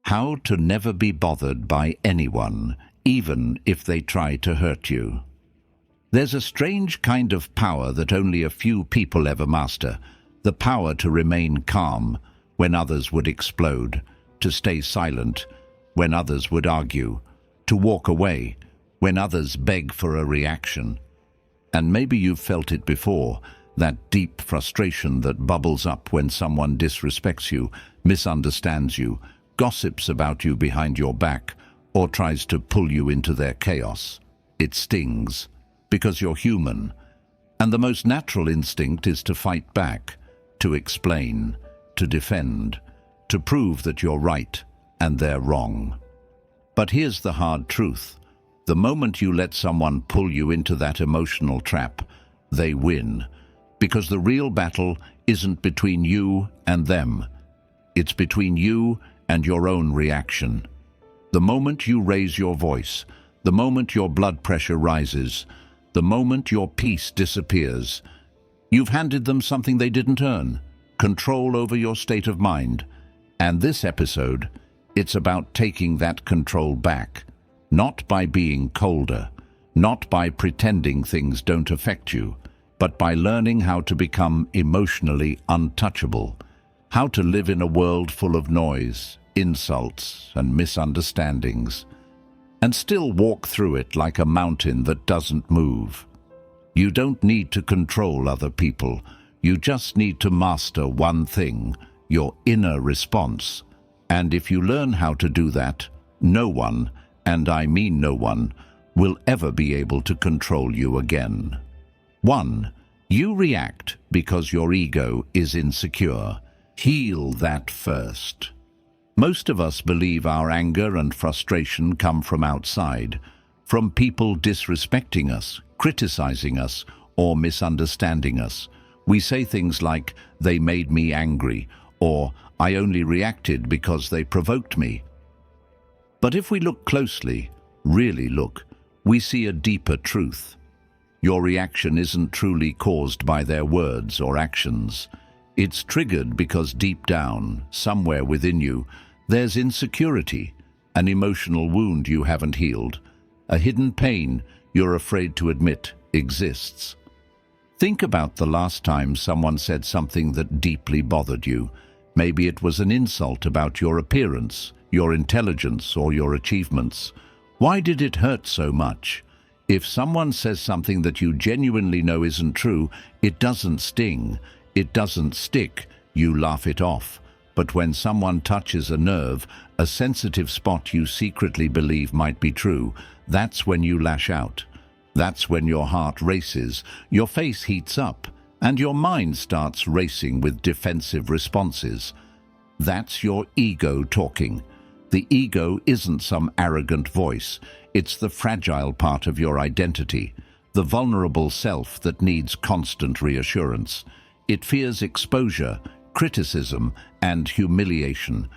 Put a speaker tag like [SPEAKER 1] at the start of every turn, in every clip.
[SPEAKER 1] How to never be bothered by anyone, even if they try to hurt you. There's a strange kind of power that only a few people ever master, the power to remain calm when others would explode, to stay silent when others would argue, to walk away when others beg for a reaction. And maybe you've felt it before, that deep frustration that bubbles up when someone disrespects you, misunderstands you, gossips about you behind your back, or tries to pull you into their chaos. It stings, because you're human, and the most natural instinct is to fight back, to explain, to defend, to prove that you're right and they're wrong. But here's the hard truth. The moment you let someone pull you into that emotional trap, they win, because the real battle isn't between you and them. It's between you and your own reaction. The moment you raise your voice, the moment your blood pressure rises, the moment your peace disappears, you've handed them something they didn't earn, control over your state of mind. And this episode, it's about taking that control back, not by being colder, not by pretending things don't affect you, but by learning how to become emotionally untouchable, how to live in a world full of noise, insults, and misunderstandings, and still walk through it like a mountain that doesn't move. You don't need to control other people. You just need to master one thing, your inner response. And if you learn how to do that, no one, and I mean no one, will ever be able to control you again. 1. You react because your ego is insecure. Heal that first. Most of us believe our anger and frustration come from outside, from people disrespecting us, criticizing us, or misunderstanding us. We say things like, "They made me angry," or "I only reacted because they provoked me." But if we look closely, really look, we see a deeper truth. Your reaction isn't truly caused by their words or actions. It's triggered because deep down, somewhere within you, there's insecurity, an emotional wound you haven't healed, a hidden pain you're afraid to admit exists. Think about the last time someone said something that deeply bothered you. Maybe it was an insult about your appearance, your intelligence, or your achievements. Why did it hurt so much? If someone says something that you genuinely know isn't true, it doesn't sting, it doesn't stick, you laugh it off. But when someone touches a nerve, a sensitive spot you secretly believe might be true, that's when you lash out. That's when your heart races, your face heats up, and your mind starts racing with defensive responses. That's your ego talking. The ego isn't some arrogant voice. It's the fragile part of your identity, the vulnerable self that needs constant reassurance. It fears exposure, criticism, and humiliation.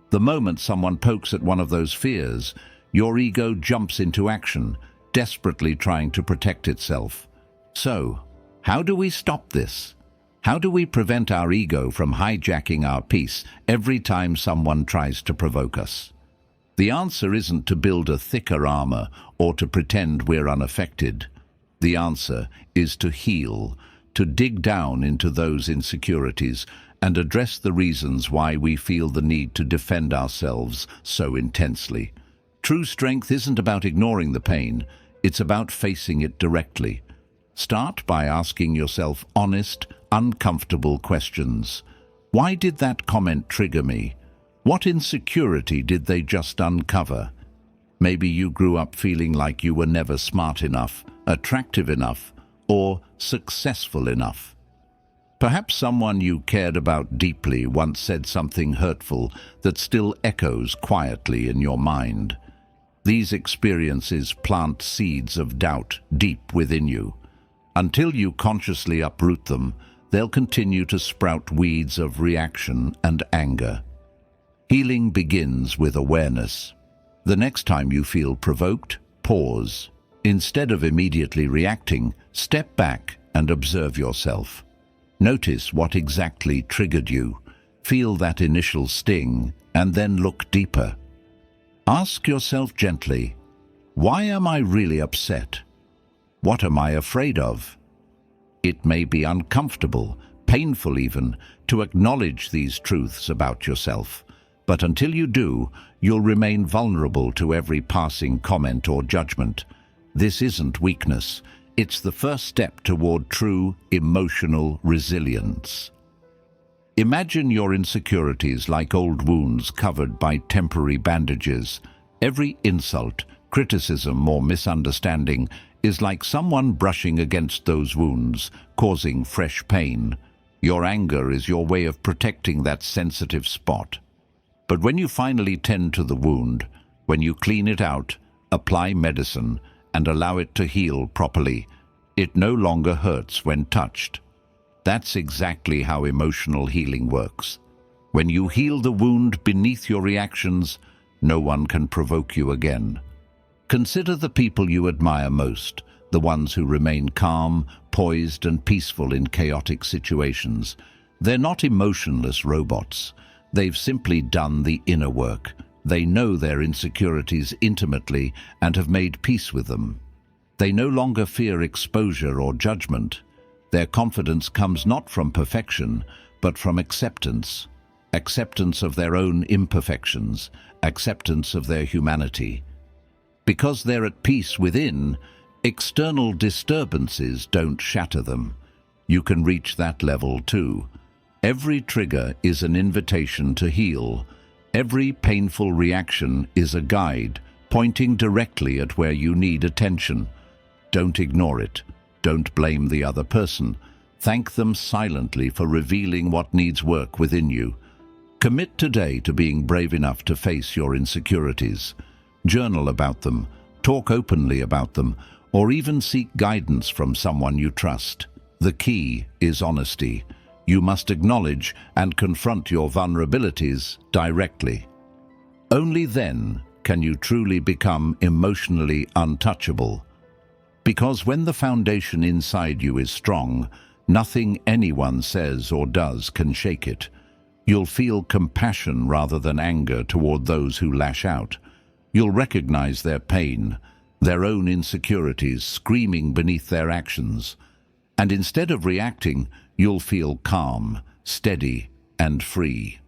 [SPEAKER 1] The moment someone pokes at one of those fears, your ego jumps into action, desperately trying to protect itself. So, how do we stop this? How do we prevent our ego from hijacking our peace every time someone tries to provoke us? The answer isn't to build a thicker armor or to pretend we're unaffected. The answer is to heal, to dig down into those insecurities and address the reasons why we feel the need to defend ourselves so intensely. True strength isn't about ignoring the pain, it's about facing it directly. Start by asking yourself honest, uncomfortable questions. Why did that comment trigger me? What insecurity did they just uncover? Maybe you grew up feeling like you were never smart enough, attractive enough, or successful enough. Perhaps someone you cared about deeply once said something hurtful that still echoes quietly in your mind. These experiences plant seeds of doubt deep within you. Until you consciously uproot them, they'll continue to sprout weeds of reaction and anger. Healing begins with awareness. The next time you feel provoked, pause. Instead of immediately reacting, step back and observe yourself. Notice what exactly triggered you. Feel that initial sting, and then look deeper. Ask yourself gently, why am I really upset? What am I afraid of? It may be uncomfortable, painful even, to acknowledge these truths about yourself, but until you do, you'll remain vulnerable to every passing comment or judgment. This isn't weakness, it's the first step toward true emotional resilience. Imagine your insecurities like old wounds covered by temporary bandages. Every insult, criticism, or misunderstanding is like someone brushing against those wounds, causing fresh pain. Your anger is your way of protecting that sensitive spot. But when you finally tend to the wound, when you clean it out, apply medicine, and allow it to heal properly, it no longer hurts when touched. That's exactly how emotional healing works. When you heal the wound beneath your reactions, no one can provoke you again. Consider the people you admire most, the ones who remain calm, poised, and peaceful in chaotic situations. They're not emotionless robots. They've simply done the inner work. They know their insecurities intimately and have made peace with them. They no longer fear exposure or judgment. Their confidence comes not from perfection, but from acceptance. Acceptance of their own imperfections, acceptance of their humanity. Because they're at peace within, external disturbances don't shatter them. You can reach that level too. Every trigger is an invitation to heal. Every painful reaction is a guide, pointing directly at where you need attention. Don't ignore it. Don't blame the other person. Thank them silently for revealing what needs work within you. Commit today to being brave enough to face your insecurities. Journal about them, talk openly about them, or even seek guidance from someone you trust. The key is honesty. You must acknowledge and confront your vulnerabilities directly. Only then can you truly become emotionally untouchable. Because when the foundation inside you is strong, nothing anyone says or does can shake it. You'll feel compassion rather than anger toward those who lash out. You'll recognize their pain, their own insecurities screaming beneath their actions. And instead of reacting, you'll feel calm, steady, and free.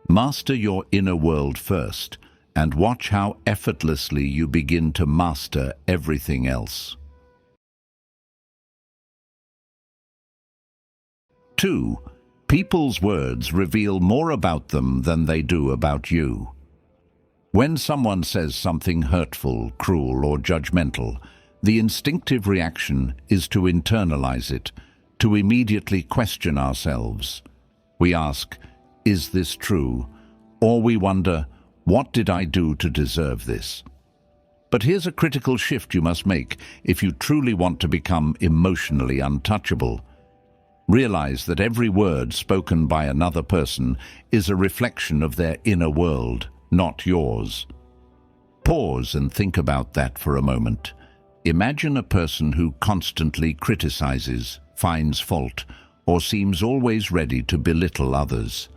[SPEAKER 1] Master your inner world first, and watch how effortlessly you begin to master everything else. 2. People's words reveal more about them than they do about you. When someone says something hurtful, cruel, or judgmental, the instinctive reaction is to internalize it, to immediately question ourselves. We ask, is this true? Or we wonder, what did I do to deserve this? But here's a critical shift you must make if you truly want to become emotionally untouchable. Realize that every word spoken by another person is a reflection of their inner world, not yours. Pause and think about that for a moment. Imagine a person who constantly criticizes, finds fault, or seems always ready to belittle others.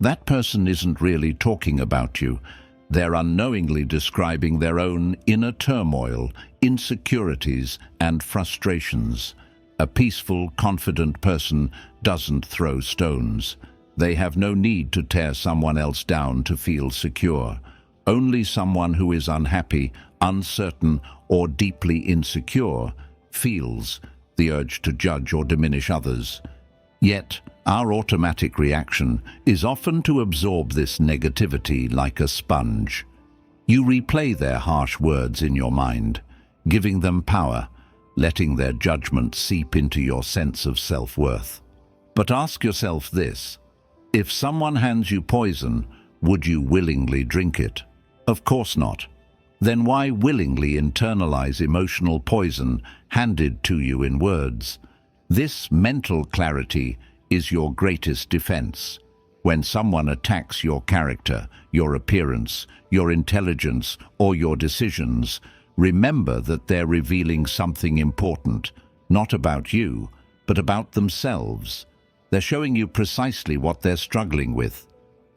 [SPEAKER 1] That person isn't really talking about you. They're unknowingly describing their own inner turmoil, insecurities, and frustrations. A peaceful, confident person doesn't throw stones. They have no need to tear someone else down to feel secure. Only someone who is unhappy, uncertain, or deeply insecure feels the urge to judge or diminish others. Yet, our automatic reaction is often to absorb this negativity like a sponge. You replay their harsh words in your mind, giving them power, letting their judgment seep into your sense of self-worth. But ask yourself this: if someone hands you poison, would you willingly drink it? Of course not. Then why willingly internalize emotional poison handed to you in words? This mental clarity is your greatest defense. When someone attacks your character, your appearance, your intelligence, or your decisions, remember that they're revealing something important, not about you, but about themselves. They're showing you precisely what they're struggling with.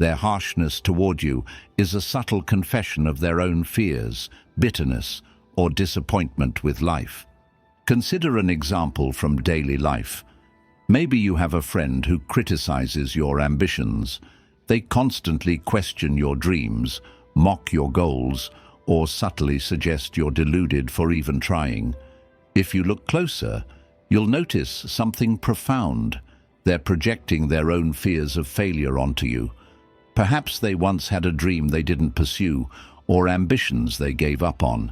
[SPEAKER 1] Their harshness toward you is a subtle confession of their own fears, bitterness, or disappointment with life. Consider an example from daily life. Maybe you have a friend who criticizes your ambitions. They constantly question your dreams, mock your goals, or subtly suggest you're deluded for even trying. If you look closer, you'll notice something profound. They're projecting their own fears of failure onto you. Perhaps they once had a dream they didn't pursue, or ambitions they gave up on.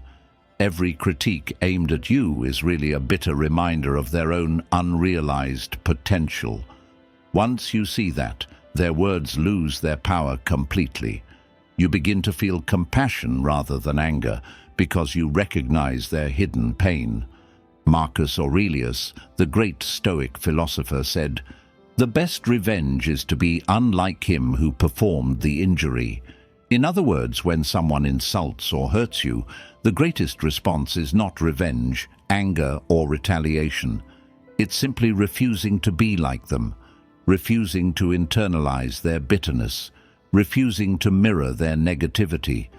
[SPEAKER 1] Every critique aimed at you is really a bitter reminder of their own unrealized potential. Once you see that, their words lose their power completely. You begin to feel compassion rather than anger, because you recognize their hidden pain. Marcus Aurelius, the great Stoic philosopher, said, "The best revenge is to be unlike him who performed the injury." In other words, when someone insults or hurts you, the greatest response is not revenge, anger, or retaliation. It's simply refusing to be like them, refusing to internalize their bitterness, refusing to mirror their negativity.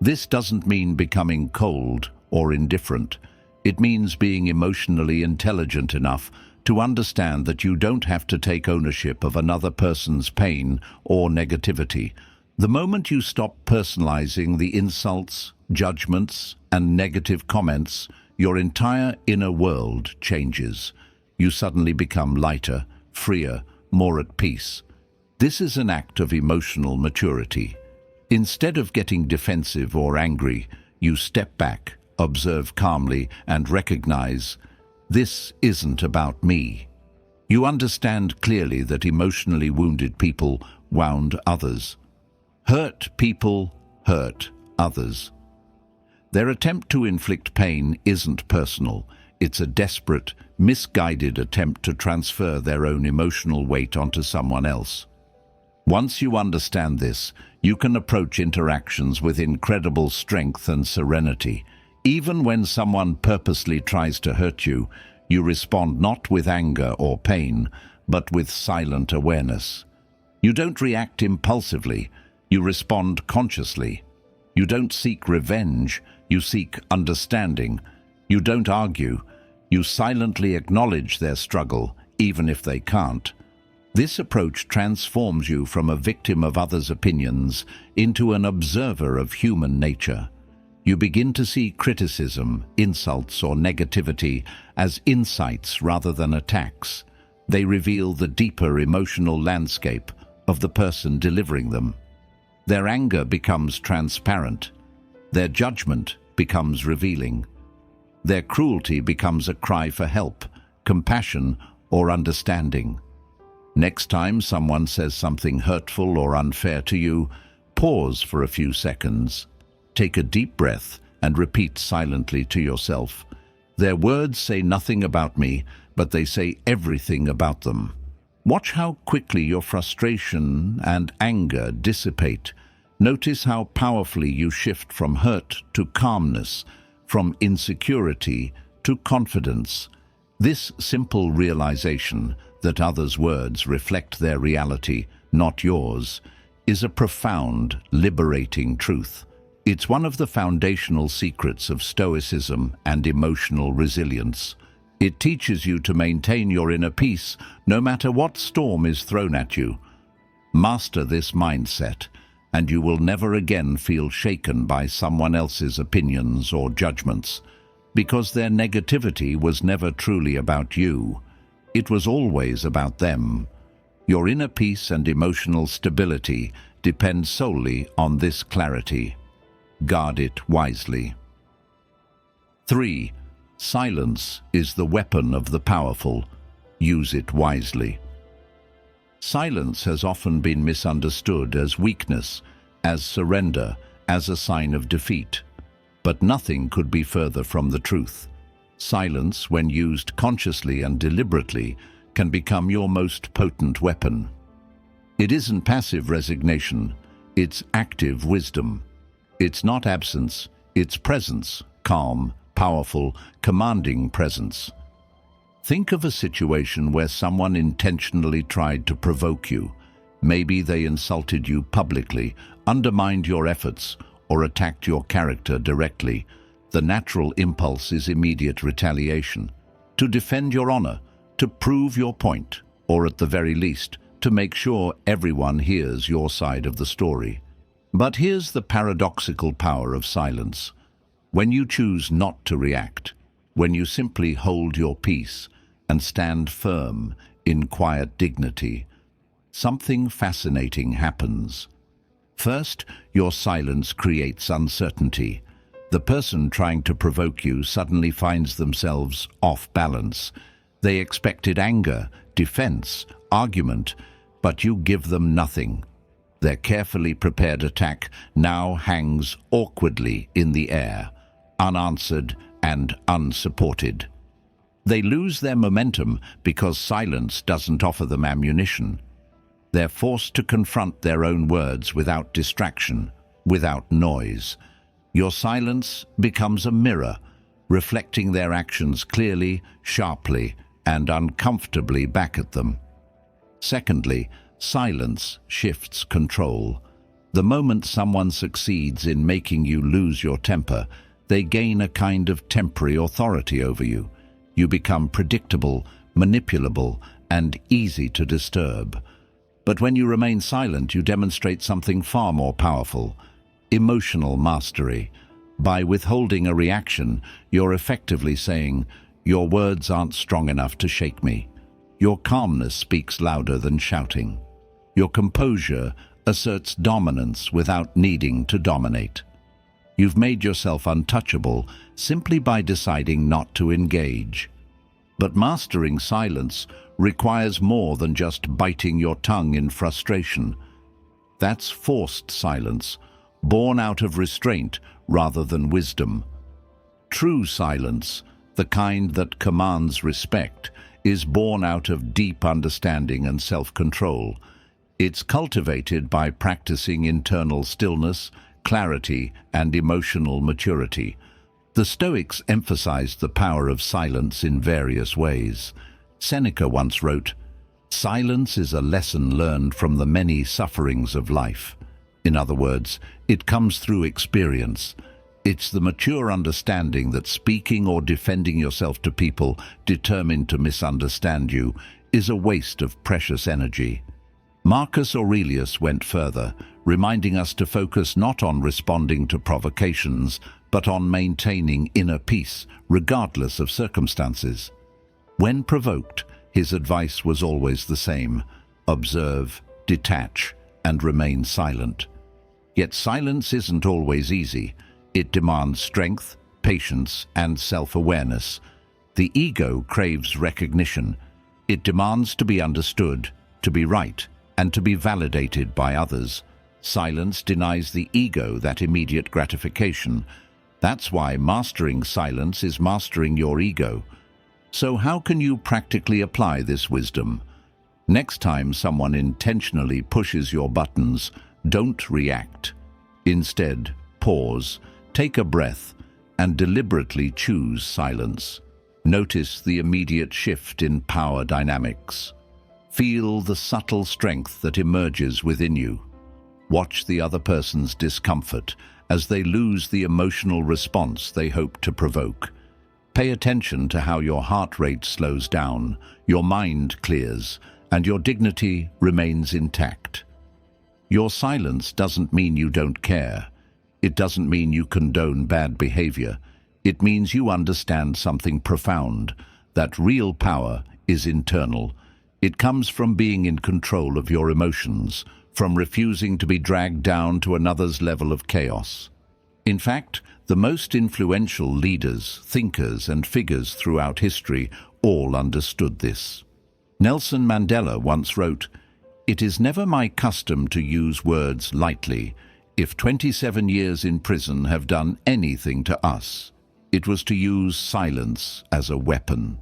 [SPEAKER 1] This doesn't mean becoming cold or indifferent. It means being emotionally intelligent enough to understand that you don't have to take ownership of another person's pain or negativity. The moment you stop personalizing the insults, judgments, and negative comments, your entire inner world changes. You suddenly become lighter, freer, more at peace. This is an act of emotional maturity. Instead of getting defensive or angry, you step back, observe calmly, and recognize, this isn't about me. You understand clearly that emotionally wounded people wound others. Hurt people hurt others. Their attempt to inflict pain isn't personal. It's a desperate, misguided attempt to transfer their own emotional weight onto someone else. Once you understand this, you can approach interactions with incredible strength and serenity. Even when someone purposely tries to hurt you, you respond not with anger or pain, but with silent awareness. You don't react impulsively. You respond consciously. You don't seek revenge, you seek understanding. You don't argue. You silently acknowledge their struggle, even if they can't. This approach transforms you from a victim of others' opinions into an observer of human nature. You begin to see criticism, insults, or negativity as insights rather than attacks. They reveal the deeper emotional landscape of the person delivering them. Their anger becomes transparent. Their judgment becomes revealing. Their cruelty becomes a cry for help, compassion, or understanding. Next time someone says something hurtful or unfair to you, pause for a few seconds. Take a deep breath and repeat silently to yourself, "Their words say nothing about me, but they say everything about them." Watch how quickly your frustration and anger dissipate. Notice how powerfully you shift from hurt to calmness, from insecurity to confidence. This simple realization that others' words reflect their reality, not yours, is a profound, liberating truth. It's one of the foundational secrets of Stoicism and emotional resilience. It teaches you to maintain your inner peace no matter what storm is thrown at you. Master this mindset, and you will never again feel shaken by someone else's opinions or judgments, because their negativity was never truly about you. It was always about them. Your inner peace and emotional stability depend solely on this clarity. Guard it wisely. 3. Silence is the weapon of the powerful. Use it wisely. Silence has often been misunderstood as weakness, as surrender, as a sign of defeat. But nothing could be further from the truth. Silence, when used consciously and deliberately, can become your most potent weapon. It isn't passive resignation, it's active wisdom. It's not absence, it's presence, calm, powerful, commanding presence. Think of a situation where someone intentionally tried to provoke you. Maybe they insulted you publicly, undermined your efforts, or attacked your character directly. The natural impulse is immediate retaliation. To defend your honor, to prove your point, or at the very least, to make sure everyone hears your side of the story. But here's the paradoxical power of silence. When you choose not to react, when you simply hold your peace and stand firm in quiet dignity, something fascinating happens. First, your silence creates uncertainty. The person trying to provoke you suddenly finds themselves off balance. They expected anger, defense, argument, but you give them nothing. Their carefully prepared attack now hangs awkwardly in the air, unanswered and unsupported. They lose their momentum because silence doesn't offer them ammunition. They're forced to confront their own words without distraction, without noise. Your silence becomes a mirror, reflecting their actions clearly, sharply, and uncomfortably back at them. Secondly, silence shifts control. The moment someone succeeds in making you lose your temper, they gain a kind of temporary authority over you. You become predictable, manipulable, and easy to disturb. But when you remain silent, you demonstrate something far more powerful: emotional mastery. By withholding a reaction, you're effectively saying, "Your words aren't strong enough to shake me." Your calmness speaks louder than shouting. Your composure asserts dominance without needing to dominate. You've made yourself untouchable simply by deciding not to engage. But mastering silence requires more than just biting your tongue in frustration. That's forced silence, born out of restraint rather than wisdom. True silence, the kind that commands respect, is born out of deep understanding and self-control. It's cultivated by practicing internal stillness, clarity, and emotional maturity. The Stoics emphasized the power of silence in various ways. Seneca once wrote, "Silence is a lesson learned from the many sufferings of life." In other words, it comes through experience. It's the mature understanding that speaking or defending yourself to people determined to misunderstand you is a waste of precious energy. Marcus Aurelius went further, reminding us to focus not on responding to provocations, but on maintaining inner peace, regardless of circumstances. When provoked, his advice was always the same: observe, detach, and remain silent. Yet silence isn't always easy. It demands strength, patience, and self-awareness. The ego craves recognition. It demands to be understood, to be right, and to be validated by others. Silence denies the ego that immediate gratification. That's why mastering silence is mastering your ego. So how can you practically apply this wisdom? Next time someone intentionally pushes your buttons, don't react. Instead, pause, take a breath, and deliberately choose silence. Notice the immediate shift in power dynamics. Feel the subtle strength that emerges within you. Watch the other person's discomfort as they lose the emotional response they hope to provoke. Pay attention to how your heart rate slows down, your mind clears, and your dignity remains intact. Your silence doesn't mean you don't care. It doesn't mean you condone bad behavior. It means you understand something profound, that real power is internal. It comes from being in control of your emotions, from refusing to be dragged down to another's level of chaos. In fact, the most influential leaders, thinkers, and figures throughout history all understood this. Nelson Mandela once wrote, "It is never my custom to use words lightly. If 27 years in prison have done anything to us, it was to use silence as a weapon."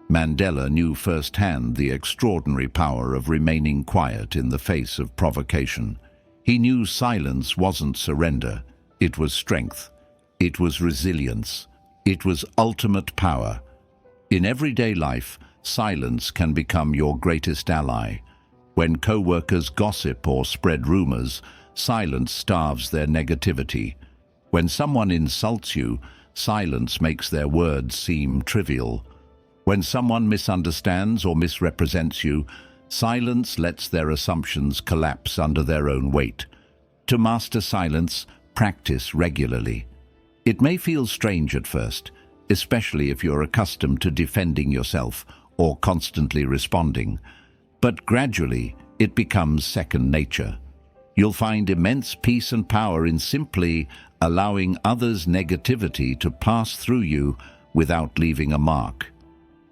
[SPEAKER 1] Mandela knew firsthand the extraordinary power of remaining quiet in the face of provocation. He knew silence wasn't surrender, it was strength, it was resilience, it was ultimate power. In everyday life, silence can become your greatest ally. When co-workers gossip or spread rumors, silence starves their negativity. When someone insults you, silence makes their words seem trivial. When someone misunderstands or misrepresents you, silence lets their assumptions collapse under their own weight. To master silence, practice regularly. It may feel strange at first, especially if you're accustomed to defending yourself or constantly responding, but gradually it becomes second nature. You'll find immense peace and power in simply allowing others' negativity to pass through you without leaving a mark.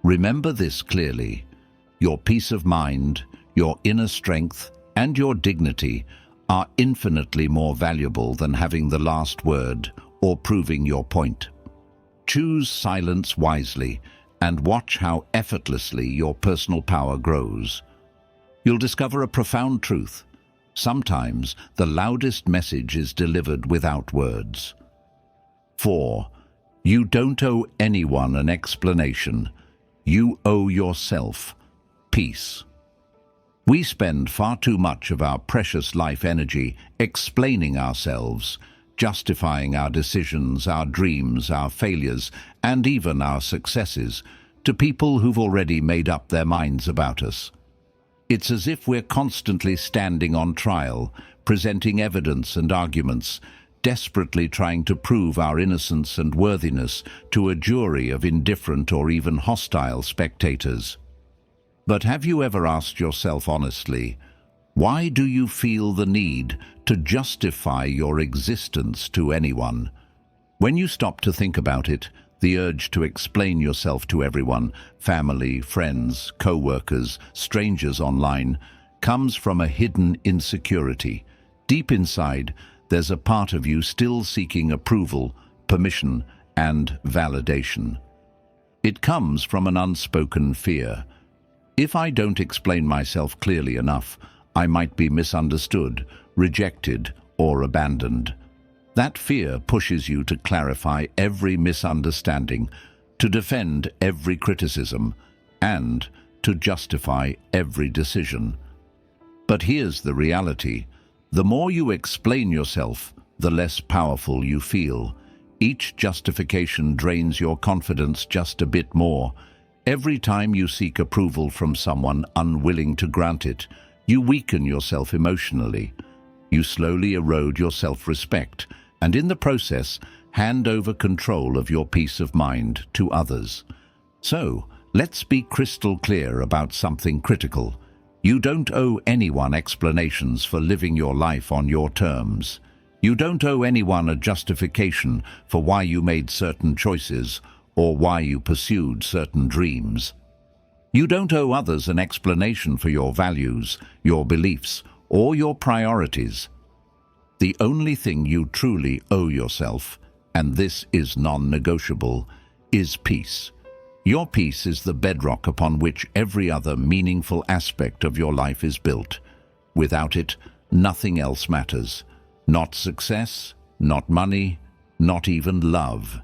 [SPEAKER 1] Remember this clearly: your peace of mind, your inner strength, and your dignity are infinitely more valuable than having the last word or proving your point. Choose silence wisely and watch how effortlessly your personal power grows. You'll discover a profound truth. Sometimes the loudest message is delivered without words. 4. You don't owe anyone an explanation. You owe yourself peace. We spend far too much of our precious life energy explaining ourselves, justifying our decisions, our dreams, our failures, and even our successes to people who've already made up their minds about us. It's as if we're constantly standing on trial, presenting evidence and arguments, desperately trying to prove our innocence and worthiness to a jury of indifferent or even hostile spectators. But have you ever asked yourself honestly, why do you feel the need to justify your existence to anyone? When you stop to think about it, the urge to explain yourself to everyone, family, friends, co-workers, strangers online, comes from a hidden insecurity. Deep inside, there's a part of you still seeking approval, permission, and validation. It comes from an unspoken fear. If I don't explain myself clearly enough, I might be misunderstood, rejected, or abandoned. That fear pushes you to clarify every misunderstanding, to defend every criticism, and to justify every decision. But here's the reality. The more you explain yourself, the less powerful you feel. Each justification drains your confidence just a bit more. Every time you seek approval from someone unwilling to grant it, you weaken yourself emotionally. You slowly erode your self-respect, and in the process, hand over control of your peace of mind to others. So, let's be crystal clear about something critical. You don't owe anyone explanations for living your life on your terms. You don't owe anyone a justification for why you made certain choices or why you pursued certain dreams. You don't owe others an explanation for your values, your beliefs, or your priorities. The only thing you truly owe yourself, and this is non-negotiable, is peace. Your peace is the bedrock upon which every other meaningful aspect of your life is built. Without it, nothing else matters. Not success, not money, not even love.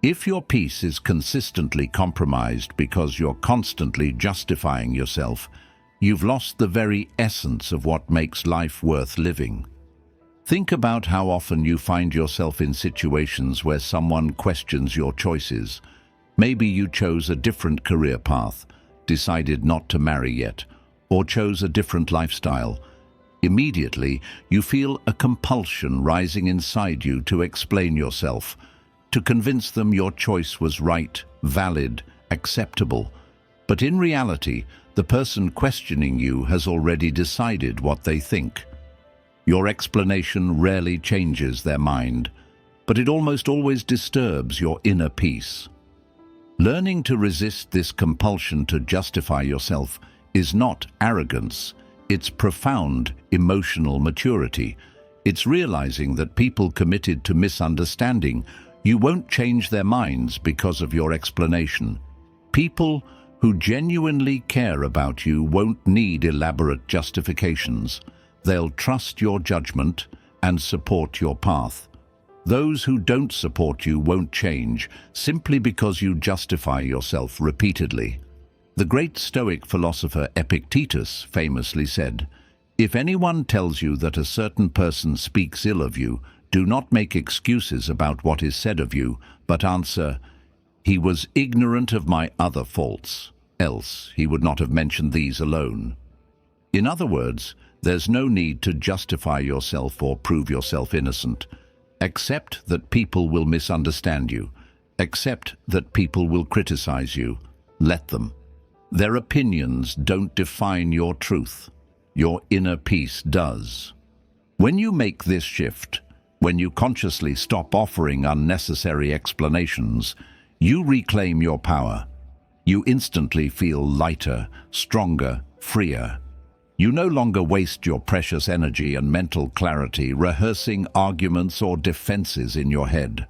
[SPEAKER 1] If your peace is consistently compromised because you're constantly justifying yourself, you've lost the very essence of what makes life worth living. Think about how often you find yourself in situations where someone questions your choices. Maybe you chose a different career path, decided not to marry yet, or chose a different lifestyle. Immediately, you feel a compulsion rising inside you to explain yourself, to convince them your choice was right, valid, acceptable. But in reality, the person questioning you has already decided what they think. Your explanation rarely changes their mind, but it almost always disturbs your inner peace. Learning to resist this compulsion to justify yourself is not arrogance, it's profound emotional maturity. It's realizing that people committed to misunderstanding you won't change their minds because of your explanation. People who genuinely care about you won't need elaborate justifications. They'll trust your judgment and support your path. Those who don't support you won't change simply because you justify yourself repeatedly. The great Stoic philosopher Epictetus famously said, "If anyone tells you that a certain person speaks ill of you, do not make excuses about what is said of you, but answer, 'He was ignorant of my other faults, else he would not have mentioned these alone.'" In other words, there's no need to justify yourself or prove yourself innocent. Accept that people will misunderstand you. Accept that people will criticize you. Let them. Their opinions don't define your truth. Your inner peace does. When you make this shift, when you consciously stop offering unnecessary explanations, you reclaim your power. You instantly feel lighter, stronger, freer. You no longer waste your precious energy and mental clarity rehearsing arguments or defenses in your head.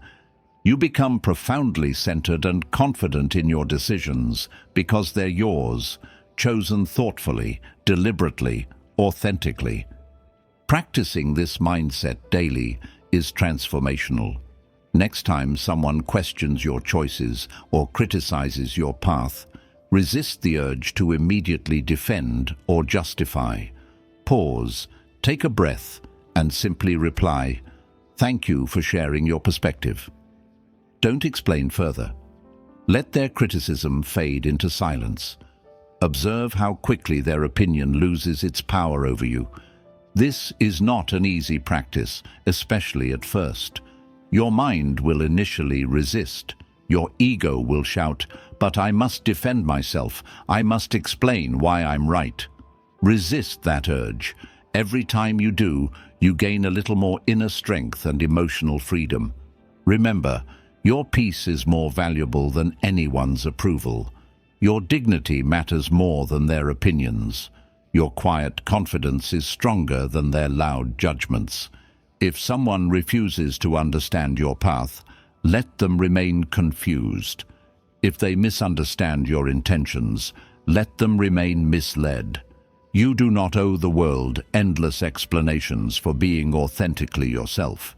[SPEAKER 1] You become profoundly centered and confident in your decisions because they're yours, chosen thoughtfully, deliberately, authentically. Practicing this mindset daily is transformational. Next time someone questions your choices or criticizes your path, resist the urge to immediately defend or justify. Pause, take a breath, and simply reply, "Thank you for sharing your perspective." Don't explain further. Let their criticism fade into silence. Observe how quickly their opinion loses its power over you. This is not an easy practice, especially at first. Your mind will initially resist. Your ego will shout, "But I must defend myself. I must explain why I'm right." Resist that urge. Every time you do, you gain a little more inner strength and emotional freedom. Remember, your peace is more valuable than anyone's approval. Your dignity matters more than their opinions. Your quiet confidence is stronger than their loud judgments. If someone refuses to understand your path, let them remain confused. If they misunderstand your intentions, let them remain misled. You do not owe the world endless explanations for being authentically yourself.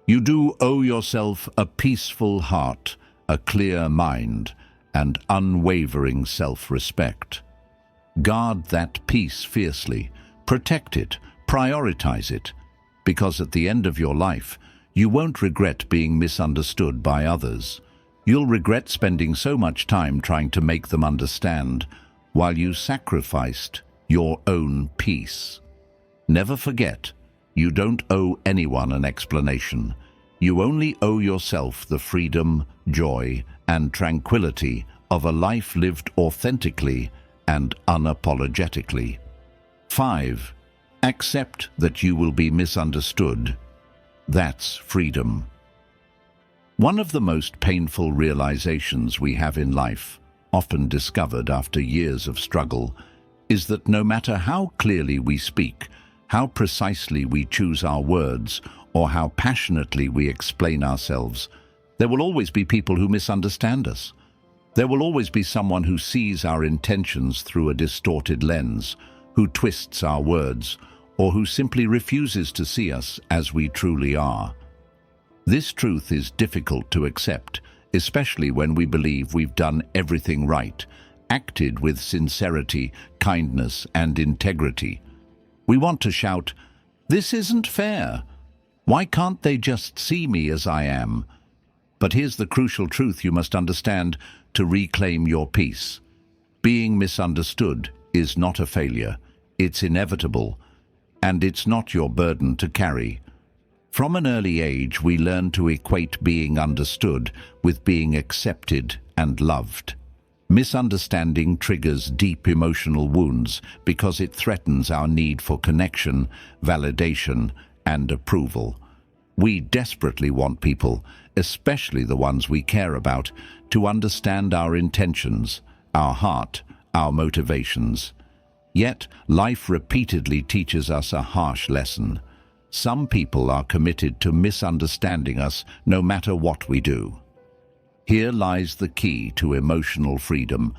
[SPEAKER 1] You do owe yourself a peaceful heart, a clear mind, and unwavering self-respect. Guard that peace fiercely, protect it, prioritize it, because at the end of your life, you won't regret being misunderstood by others. You'll regret spending so much time trying to make them understand, while you sacrificed your own peace. Never forget, you don't owe anyone an explanation. You only owe yourself the freedom, joy, and tranquility of a life lived authentically and unapologetically. 5. Accept that you will be misunderstood. That's freedom. One of the most painful realizations we have in life, often discovered after years of struggle, is that no matter how clearly we speak, how precisely we choose our words, or how passionately we explain ourselves, there will always be people who misunderstand us. There will always be someone who sees our intentions through a distorted lens, who twists our words, or who simply refuses to see us as we truly are. This truth is difficult to accept, especially when we believe we've done everything right, acted with sincerity, kindness, and integrity. We want to shout, "This isn't fair. Why can't they just see me as I am?" But here's the crucial truth you must understand to reclaim your peace. Being misunderstood is not a failure. It's inevitable, and it's not your burden to carry. From an early age, we learn to equate being understood with being accepted and loved. Misunderstanding triggers deep emotional wounds because it threatens our need for connection, validation, and approval. We desperately want people, especially the ones we care about, to understand our intentions, our heart, our motivations. Yet, life repeatedly teaches us a harsh lesson. Some people are committed to misunderstanding us no matter what we do. Here lies the key to emotional freedom.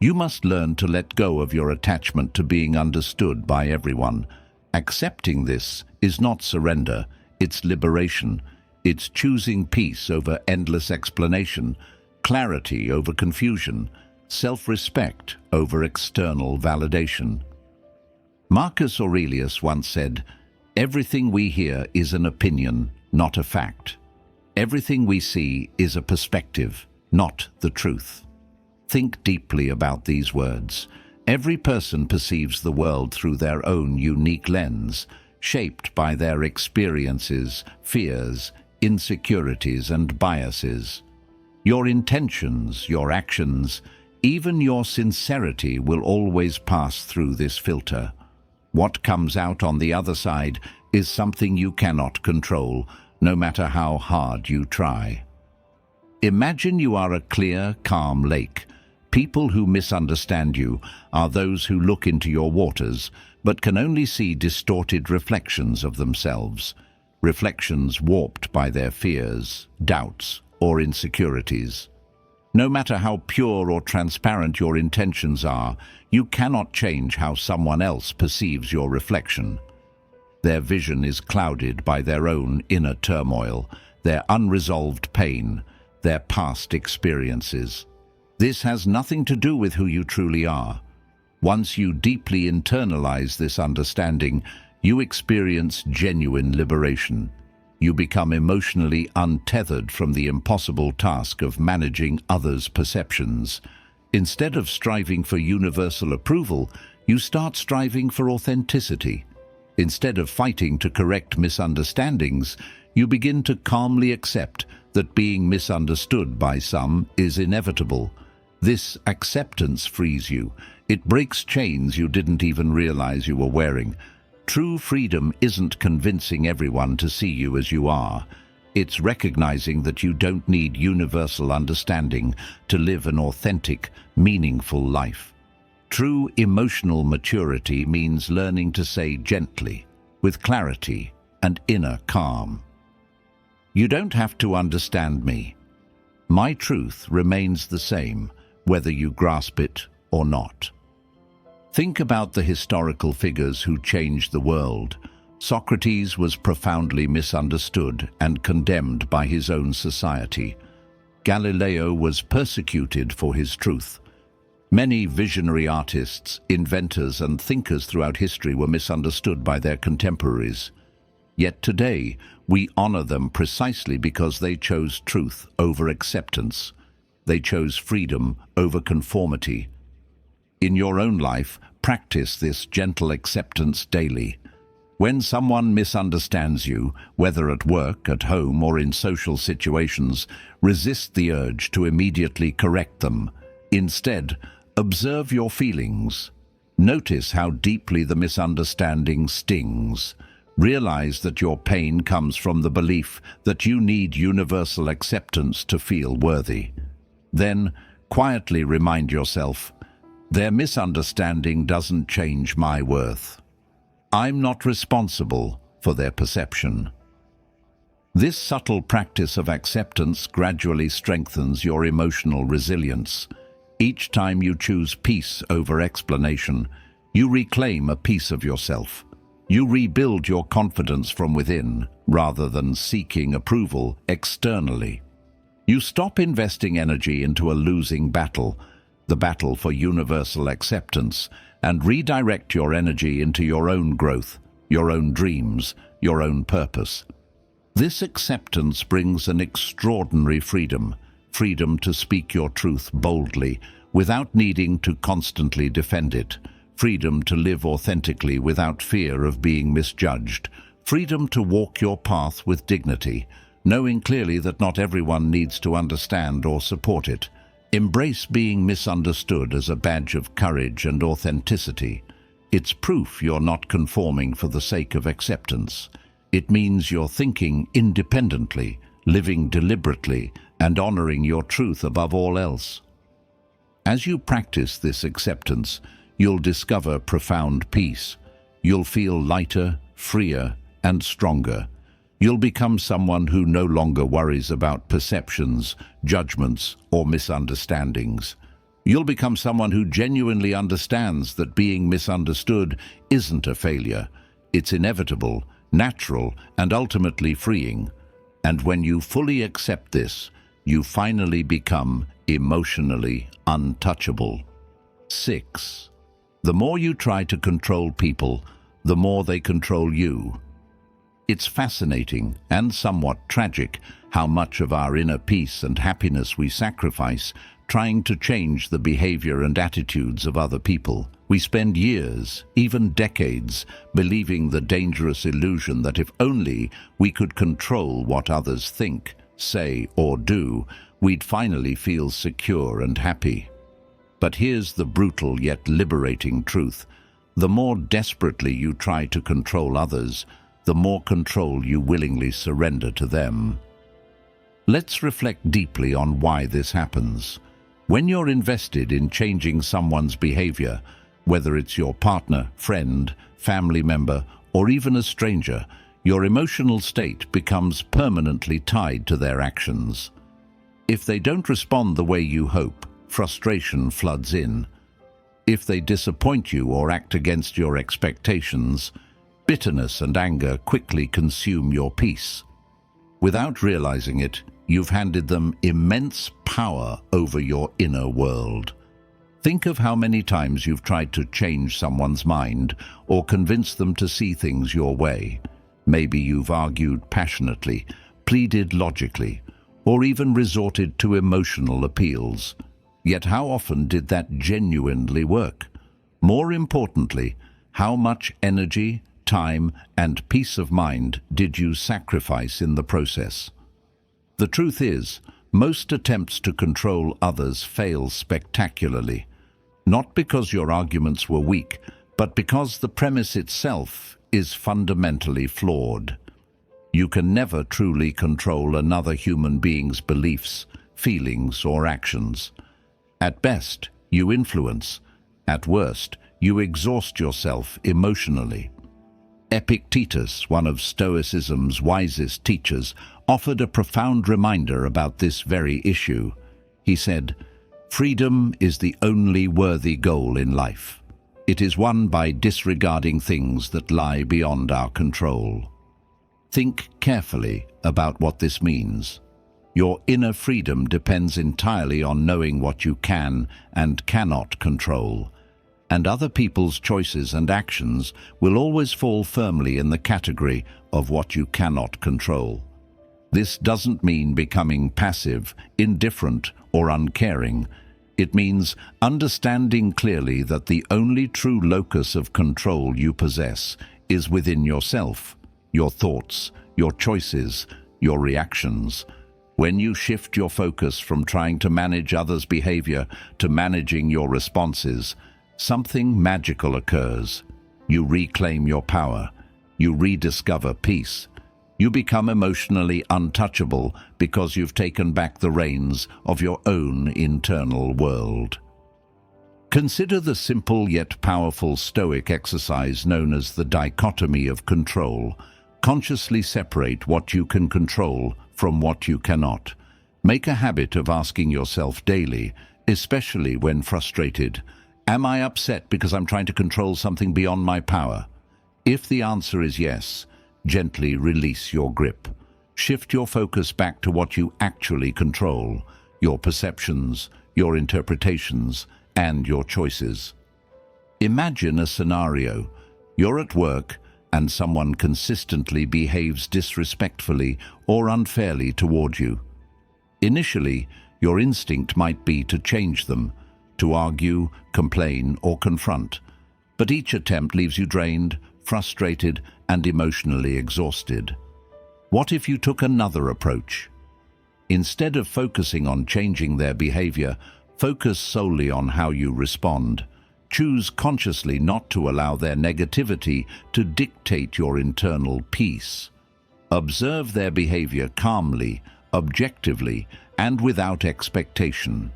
[SPEAKER 1] You must learn to let go of your attachment to being understood by everyone. Accepting this is not surrender, it's liberation. It's choosing peace over endless explanation, clarity over confusion, self-respect over external validation. Marcus Aurelius once said, "Everything we hear is an opinion, not a fact. Everything we see is a perspective, not the truth." Think deeply about these words. Every person perceives the world through their own unique lens, shaped by their experiences, fears, insecurities, and biases. Your intentions, your actions, even your sincerity will always pass through this filter. What comes out on the other side is something you cannot control, no matter how hard you try. Imagine you are a clear, calm lake. People who misunderstand you are those who look into your waters, but can only see distorted reflections of themselves, reflections warped by their fears, doubts, or insecurities. No matter how pure or transparent your intentions are, you cannot change how someone else perceives your reflection. Their vision is clouded by their own inner turmoil, their unresolved pain, their past experiences. This has nothing to do with who you truly are. Once you deeply internalize this understanding, you experience genuine liberation. You become emotionally untethered from the impossible task of managing others' perceptions. Instead of striving for universal approval, you start striving for authenticity. Instead of fighting to correct misunderstandings, you begin to calmly accept that being misunderstood by some is inevitable. This acceptance frees you. It breaks chains you didn't even realize you were wearing. True freedom isn't convincing everyone to see you as you are. It's recognizing that you don't need universal understanding to live an authentic, meaningful life. True emotional maturity means learning to say gently, with clarity and inner calm, "You don't have to understand me. My truth remains the same, whether you grasp it or not." Think about the historical figures who changed the world. Socrates was profoundly misunderstood and condemned by his own society. Galileo was persecuted for his truth. Many visionary artists, inventors, and thinkers throughout history were misunderstood by their contemporaries. Yet today, we honor them precisely because they chose truth over acceptance. They chose freedom over conformity. In your own life, practice this gentle acceptance daily. When someone misunderstands you, whether at work, at home, or in social situations, resist the urge to immediately correct them. Instead, observe your feelings. Notice how deeply the misunderstanding stings. Realize that your pain comes from the belief that you need universal acceptance to feel worthy. Then, quietly remind yourself, "Their misunderstanding doesn't change my worth. I'm not responsible for their perception." This subtle practice of acceptance gradually strengthens your emotional resilience. Each time you choose peace over explanation, you reclaim a piece of yourself. You rebuild your confidence from within, rather than seeking approval externally. You stop investing energy into a losing battle, the battle for universal acceptance, and redirect your energy into your own growth, your own dreams, your own purpose. This acceptance brings an extraordinary freedom, freedom to speak your truth boldly, without needing to constantly defend it, freedom to live authentically without fear of being misjudged, freedom to walk your path with dignity, knowing clearly that not everyone needs to understand or support it. Embrace being misunderstood as a badge of courage and authenticity. It's proof you're not conforming for the sake of acceptance. It means you're thinking independently, living deliberately, and honoring your truth above all else. As you practice this acceptance, you'll discover profound peace. You'll feel lighter, freer, and stronger. You'll become someone who no longer worries about perceptions, judgments, or misunderstandings. You'll become someone who genuinely understands that being misunderstood isn't a failure. It's inevitable, natural, and ultimately freeing. And when you fully accept this, You finally become emotionally untouchable. 6. The more you try to control people, the more they control you. It's fascinating and somewhat tragic how much of our inner peace and happiness we sacrifice trying to change the behavior and attitudes of other people. We spend years, even decades, believing the dangerous illusion that if only we could control what others think, say, or do, we'd finally feel secure and happy. But here's the brutal yet liberating truth. The more desperately you try to control others, the more control you willingly surrender to them. Let's reflect deeply on why this happens. When you're invested in changing someone's behavior, whether it's your partner, friend, family member, or even a stranger, your emotional state becomes permanently tied to their actions. If they don't respond the way you hope, frustration floods in. If they disappoint you or act against your expectations, bitterness and anger quickly consume your peace. Without realizing it, you've handed them immense power over your inner world. Think of how many times you've tried to change someone's mind or convince them to see things your way. Maybe you've argued passionately, pleaded logically, or even resorted to emotional appeals. Yet how often did that genuinely work? More importantly, how much energy, time, and peace of mind did you sacrifice in the process? The truth is, most attempts to control others fail spectacularly, not because your arguments were weak, but because the premise itself is fundamentally flawed. You can never truly control another human being's beliefs, feelings, or actions. At best, you influence. At worst, you exhaust yourself emotionally. Epictetus, one of Stoicism's wisest teachers, offered a profound reminder about this very issue. He said, "Freedom is the only worthy goal in life. It is won by disregarding things that lie beyond our control." Think carefully about what this means. Your inner freedom depends entirely on knowing what you can and cannot control, and other people's choices and actions will always fall firmly in the category of what you cannot control. This doesn't mean becoming passive, indifferent, or uncaring. It means understanding clearly that the only true locus of control you possess is within yourself, your thoughts, your choices, your reactions. When you shift your focus from trying to manage others' behavior to managing your responses, something magical occurs. You reclaim your power. You rediscover peace. You become emotionally untouchable because you've taken back the reins of your own internal world. Consider the simple yet powerful Stoic exercise known as the dichotomy of control. Consciously separate what you can control from what you cannot. Make a habit of asking yourself daily, especially when frustrated, "Am I upset because I'm trying to control something beyond my power?" If the answer is yes, gently release your grip. Shift your focus back to what you actually control, your perceptions, your interpretations, and your choices. Imagine a scenario. You're at work, and someone consistently behaves disrespectfully or unfairly toward you. Initially, your instinct might be to change them, to argue, complain, or confront. But each attempt leaves you drained, frustrated, and emotionally exhausted. What if you took another approach? Instead of focusing on changing their behavior, focus solely on how you respond. Choose consciously not to allow their negativity to dictate your internal peace. Observe their behavior calmly, objectively, and without expectation.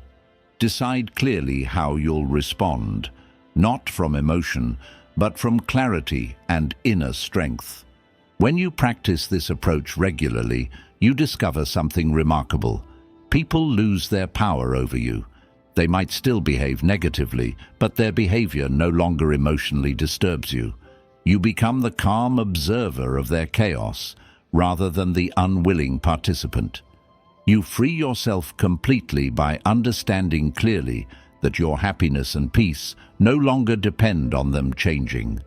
[SPEAKER 1] Decide clearly how you'll respond, not from emotion, but from clarity and inner strength. When you practice this approach regularly, you discover something remarkable. People lose their power over you. They might still behave negatively, but their behavior no longer emotionally disturbs you. You become the calm observer of their chaos, rather than the unwilling participant. You free yourself completely by understanding clearly that your happiness and peace no longer depend on them changing.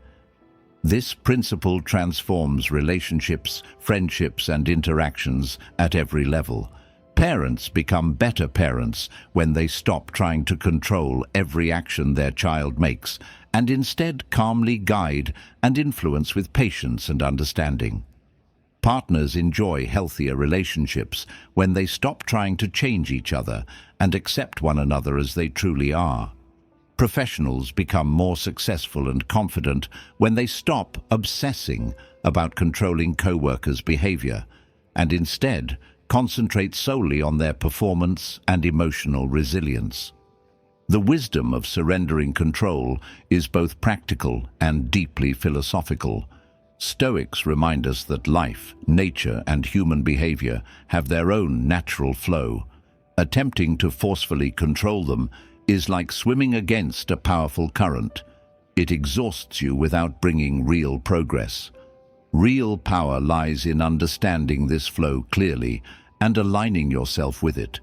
[SPEAKER 1] This principle transforms relationships, friendships, and interactions at every level. Parents become better parents when they stop trying to control every action their child makes and instead calmly guide and influence with patience and understanding. Partners enjoy healthier relationships when they stop trying to change each other and accept one another as they truly are. Professionals become more successful and confident when they stop obsessing about controlling co-workers' behavior and instead concentrate solely on their performance and emotional resilience. The wisdom of surrendering control is both practical and deeply philosophical. Stoics remind us that life, nature, and human behavior have their own natural flow. Attempting to forcefully control them is like swimming against a powerful current. It exhausts you without bringing real progress. Real power lies in understanding this flow clearly and aligning yourself with it.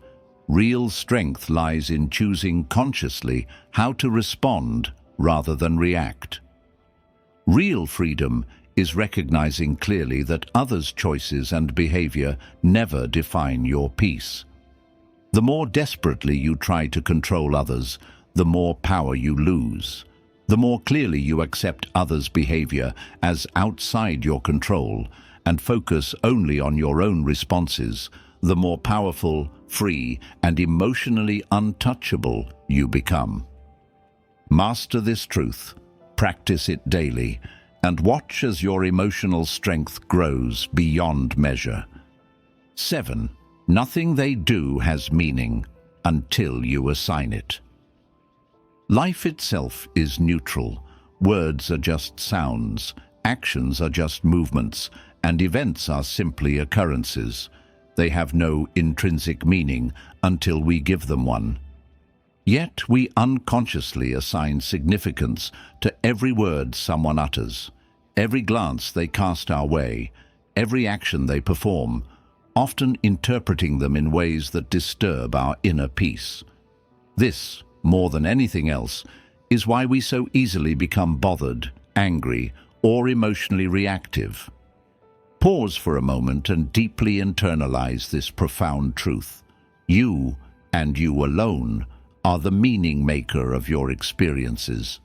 [SPEAKER 1] Real strength lies in choosing consciously how to respond rather than react. Real freedom is recognizing clearly that others' choices and behavior never define your peace. The more desperately you try to control others, the more power you lose. The more clearly you accept others' behavior as outside your control and focus only on your own responses, the more powerful, free, and emotionally untouchable you become. Master this truth, practice it daily, and watch as your emotional strength grows beyond measure. 7. Nothing they do has meaning until you assign it. Life itself is neutral. Words are just sounds, actions are just movements, and events are simply occurrences. They have no intrinsic meaning until we give them one. Yet we unconsciously assign significance to every word someone utters, every glance they cast our way, every action they perform, often interpreting them in ways that disturb our inner peace. This, more than anything else, is why we so easily become bothered, angry, or emotionally reactive. Pause for a moment and deeply internalize this profound truth. You, and you alone, are the meaning maker of your experiences.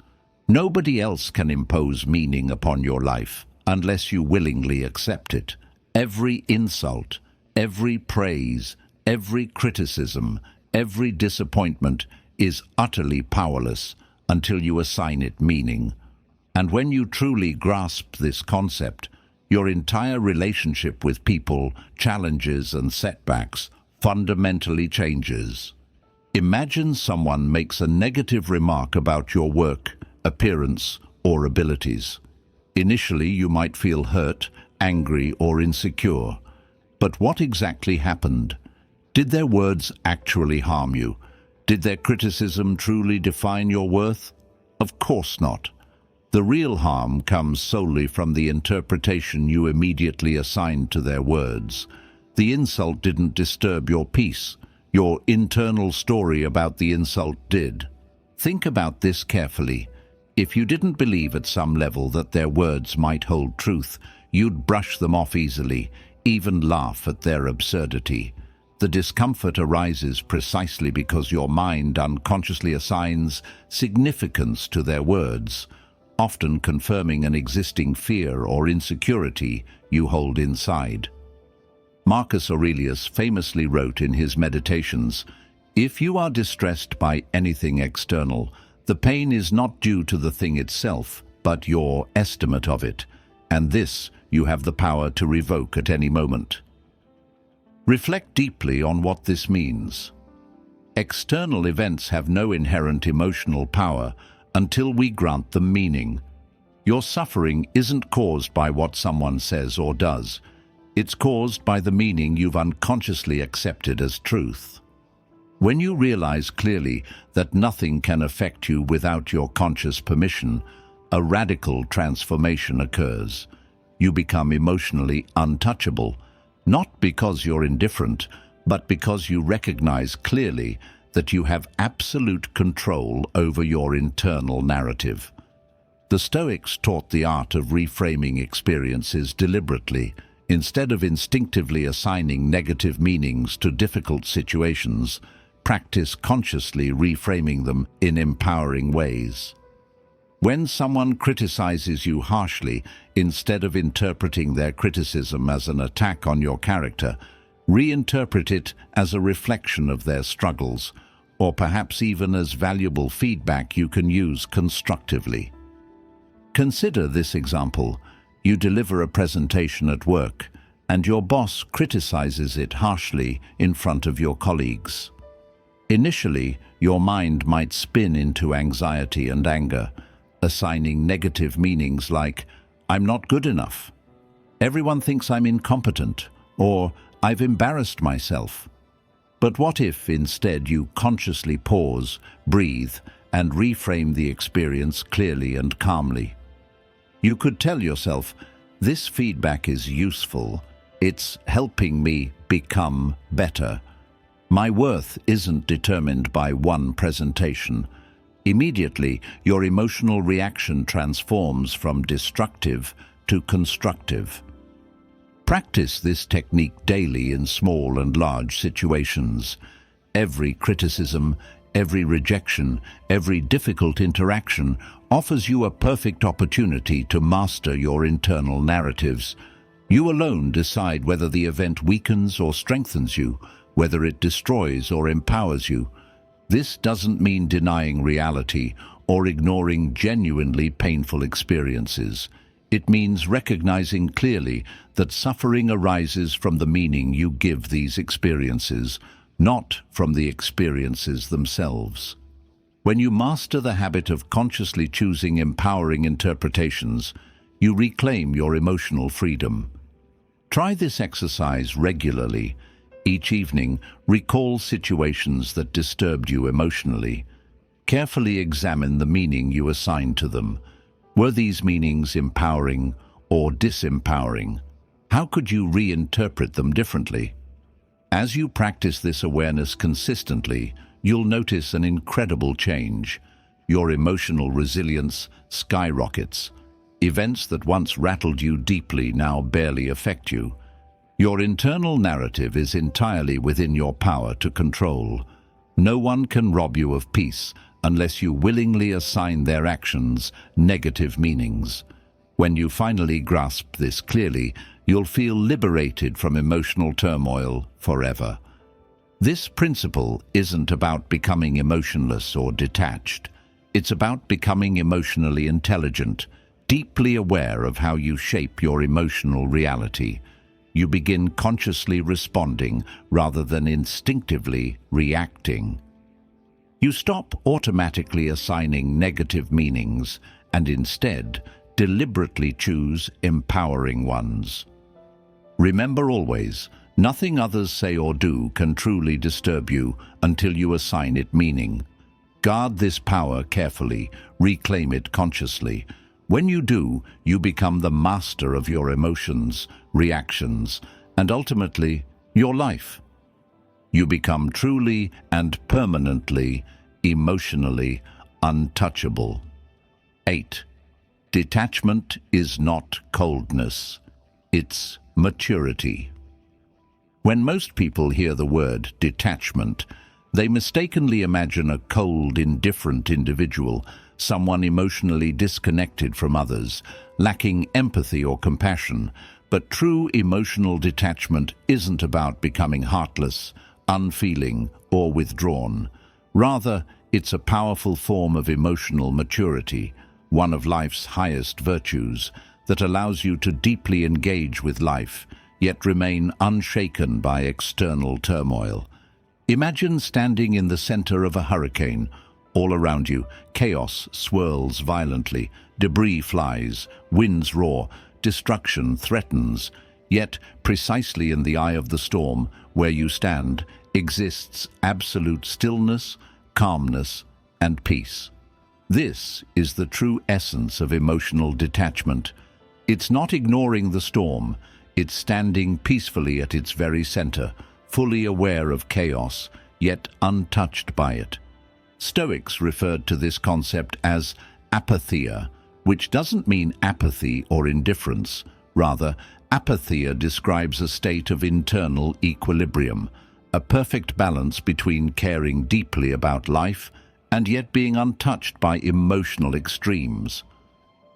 [SPEAKER 1] Nobody else can impose meaning upon your life unless you willingly accept it. Every insult, every praise, every criticism, every disappointment is utterly powerless until you assign it meaning. And when you truly grasp this concept, your entire relationship with people, challenges, and setbacks fundamentally changes. Imagine someone makes a negative remark about your work, appearance, or abilities. Initially, you might feel hurt, angry, or insecure. But what exactly happened? Did their words actually harm you? Did their criticism truly define your worth? Of course not. The real harm comes solely from the interpretation you immediately assigned to their words. The insult didn't disturb your peace. Your internal story about the insult did. Think about this carefully. If you didn't believe at some level that their words might hold truth, you'd brush them off easily, even laugh at their absurdity. The discomfort arises precisely because your mind unconsciously assigns significance to their words, often confirming an existing fear or insecurity you hold inside. Marcus Aurelius famously wrote in his Meditations, "If you are distressed by anything external, the pain is not due to the thing itself, but your estimate of it, and this you have the power to revoke at any moment." Reflect deeply on what this means. External events have no inherent emotional power until we grant them meaning. Your suffering isn't caused by what someone says or does. It's caused by the meaning you've unconsciously accepted as truth. When you realize clearly that nothing can affect you without your conscious permission, a radical transformation occurs. You become emotionally untouchable, not because you're indifferent, but because you recognize clearly that you have absolute control over your internal narrative. The Stoics taught the art of reframing experiences deliberately. Instead of instinctively assigning negative meanings to difficult situations, practice consciously reframing them in empowering ways. When someone criticizes you harshly, instead of interpreting their criticism as an attack on your character, reinterpret it as a reflection of their struggles, or perhaps even as valuable feedback you can use constructively. Consider this example. You deliver a presentation at work, and your boss criticizes it harshly in front of your colleagues. Initially, your mind might spin into anxiety and anger, assigning negative meanings like, "I'm not good enough," "Everyone thinks I'm incompetent," or "I've embarrassed myself." But what if instead you consciously pause, breathe, and reframe the experience clearly and calmly? You could tell yourself, "This feedback is useful. It's helping me become better. My worth isn't determined by one presentation." Immediately, your emotional reaction transforms from destructive to constructive. Practice this technique daily in small and large situations. Every criticism, every rejection, every difficult interaction offers you a perfect opportunity to master your internal narratives. You alone decide whether the event weakens or strengthens you, whether it destroys or empowers you. This doesn't mean denying reality or ignoring genuinely painful experiences. It means recognizing clearly that suffering arises from the meaning you give these experiences, not from the experiences themselves. When you master the habit of consciously choosing empowering interpretations, you reclaim your emotional freedom. Try this exercise regularly. Each evening, recall situations that disturbed you emotionally. Carefully examine the meaning you assigned to them. Were these meanings empowering or disempowering? How could you reinterpret them differently? As you practice this awareness consistently, you'll notice an incredible change. Your emotional resilience skyrockets. Events that once rattled you deeply now barely affect you. Your internal narrative is entirely within your power to control. No one can rob you of peace unless you willingly assign their actions negative meanings. When you finally grasp this clearly, you'll feel liberated from emotional turmoil forever. This principle isn't about becoming emotionless or detached. It's about becoming emotionally intelligent, deeply aware of how you shape your emotional reality. You begin consciously responding rather than instinctively reacting. You stop automatically assigning negative meanings and instead deliberately choose empowering ones. Remember always, nothing others say or do can truly disturb you until you assign it meaning. Guard this power carefully, reclaim it consciously. When you do, you become the master of your emotions, reactions, and ultimately, your life. You become truly and permanently, emotionally untouchable. 8. Detachment is not coldness. It's maturity. When most people hear the word detachment, they mistakenly imagine a cold, indifferent individual, someone emotionally disconnected from others, lacking empathy or compassion. But true emotional detachment isn't about becoming heartless, unfeeling, or withdrawn. Rather, it's a powerful form of emotional maturity, one of life's highest virtues, that allows you to deeply engage with life, yet remain unshaken by external turmoil. Imagine standing in the center of a hurricane. All around you, chaos swirls violently, debris flies, winds roar, destruction threatens. Yet, precisely in the eye of the storm, where you stand, exists absolute stillness, calmness, and peace. This is the true essence of emotional detachment. It's not ignoring the storm, it's standing peacefully at its very center, fully aware of chaos, yet untouched by it. Stoics referred to this concept as apatheia, which doesn't mean apathy or indifference. Rather, apatheia describes a state of internal equilibrium, a perfect balance between caring deeply about life and yet being untouched by emotional extremes.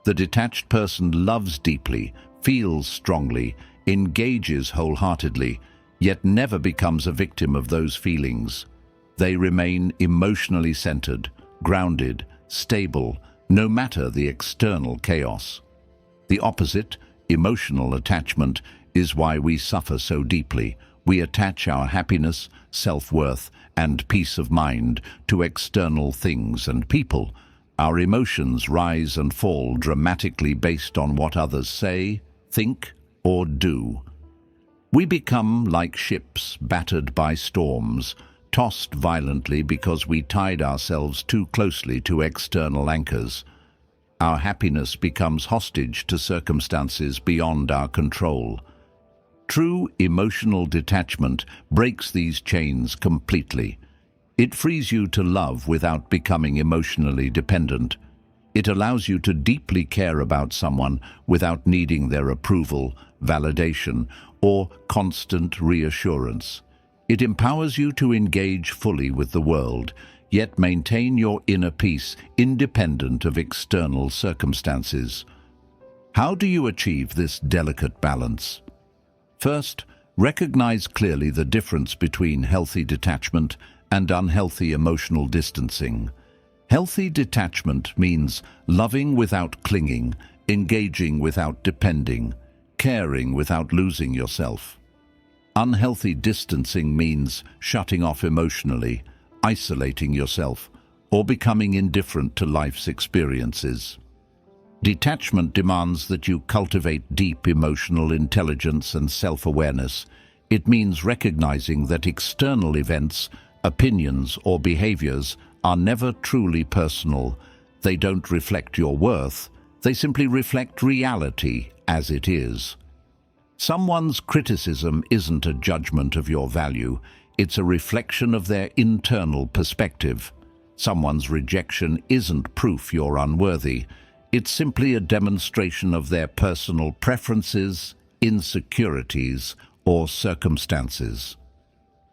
[SPEAKER 1] The detached person loves deeply, feels strongly, engages wholeheartedly, yet never becomes a victim of those feelings. They remain emotionally centered, grounded, stable, no matter the external chaos. The opposite, emotional attachment, is why we suffer so deeply. We attach our happiness, self-worth, and peace of mind to external things and people. Our emotions rise and fall dramatically based on what others say, think, or do. We become like ships battered by storms, tossed violently because we tied ourselves too closely to external anchors. Our happiness becomes hostage to circumstances beyond our control. True emotional detachment breaks these chains completely. It frees you to love without becoming emotionally dependent. It allows you to deeply care about someone without needing their approval, validation, or constant reassurance. It empowers you to engage fully with the world, yet maintain your inner peace independent of external circumstances. How do you achieve this delicate balance? First, recognize clearly the difference between healthy detachment and unhealthy emotional distancing. Healthy detachment means loving without clinging, engaging without depending, caring without losing yourself. Unhealthy distancing means shutting off emotionally, isolating yourself, or becoming indifferent to life's experiences. Detachment demands that you cultivate deep emotional intelligence and self-awareness. It means recognizing that external events, opinions, or behaviors are never truly personal. They don't reflect your worth. They simply reflect reality as it is. Someone's criticism isn't a judgment of your value. It's a reflection of their internal perspective. Someone's rejection isn't proof you're unworthy. It's simply a demonstration of their personal preferences, insecurities, or circumstances.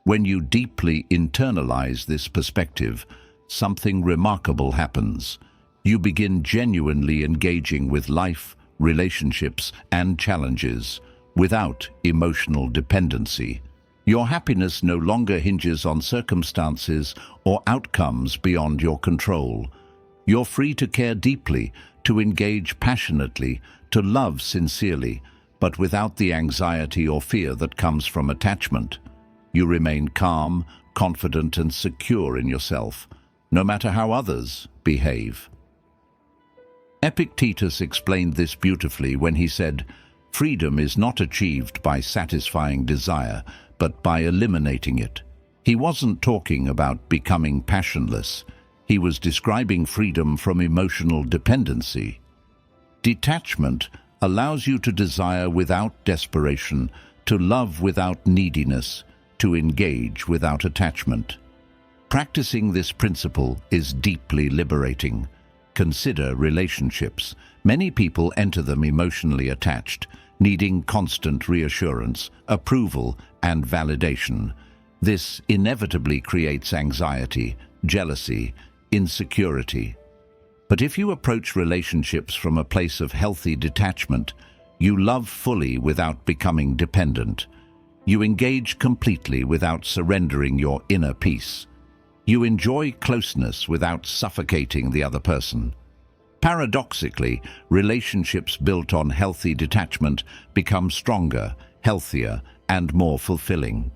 [SPEAKER 1] When you deeply internalize this perspective, something remarkable happens. You begin genuinely engaging with life, relationships, and challenges without emotional dependency. Your happiness no longer hinges on circumstances or outcomes beyond your control. You're free to care deeply, to engage passionately, to love sincerely, but without the anxiety or fear that comes from attachment. You remain calm, confident, and secure in yourself, no matter how others behave. Epictetus explained this beautifully when he said, "Freedom is not achieved by satisfying desire, but by eliminating it." He wasn't talking about becoming passionless. He was describing freedom from emotional dependency. Detachment allows you to desire without desperation, to love without neediness, to engage without attachment. Practicing this principle is deeply liberating. Consider relationships. Many people enter them emotionally attached, needing constant reassurance, approval, and validation. This inevitably creates anxiety, jealousy, insecurity. But if you approach relationships from a place of healthy detachment, you love fully without becoming dependent. You engage completely without surrendering your inner peace. You enjoy closeness without suffocating the other person. Paradoxically, relationships built on healthy detachment become stronger, healthier, and more fulfilling.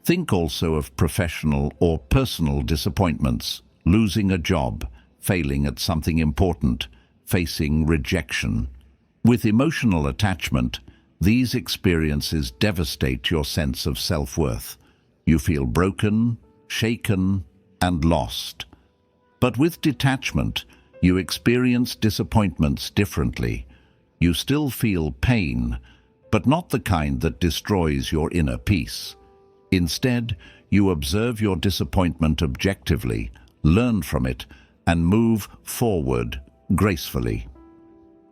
[SPEAKER 1] Think also of professional or personal disappointments, losing a job, failing at something important, facing rejection. With emotional attachment, these experiences devastate your sense of self-worth. You feel broken, shaken, and lost. But with detachment, you experience disappointments differently. You still feel pain, but not the kind that destroys your inner peace. Instead, you observe your disappointment objectively, learn from it, and move forward gracefully.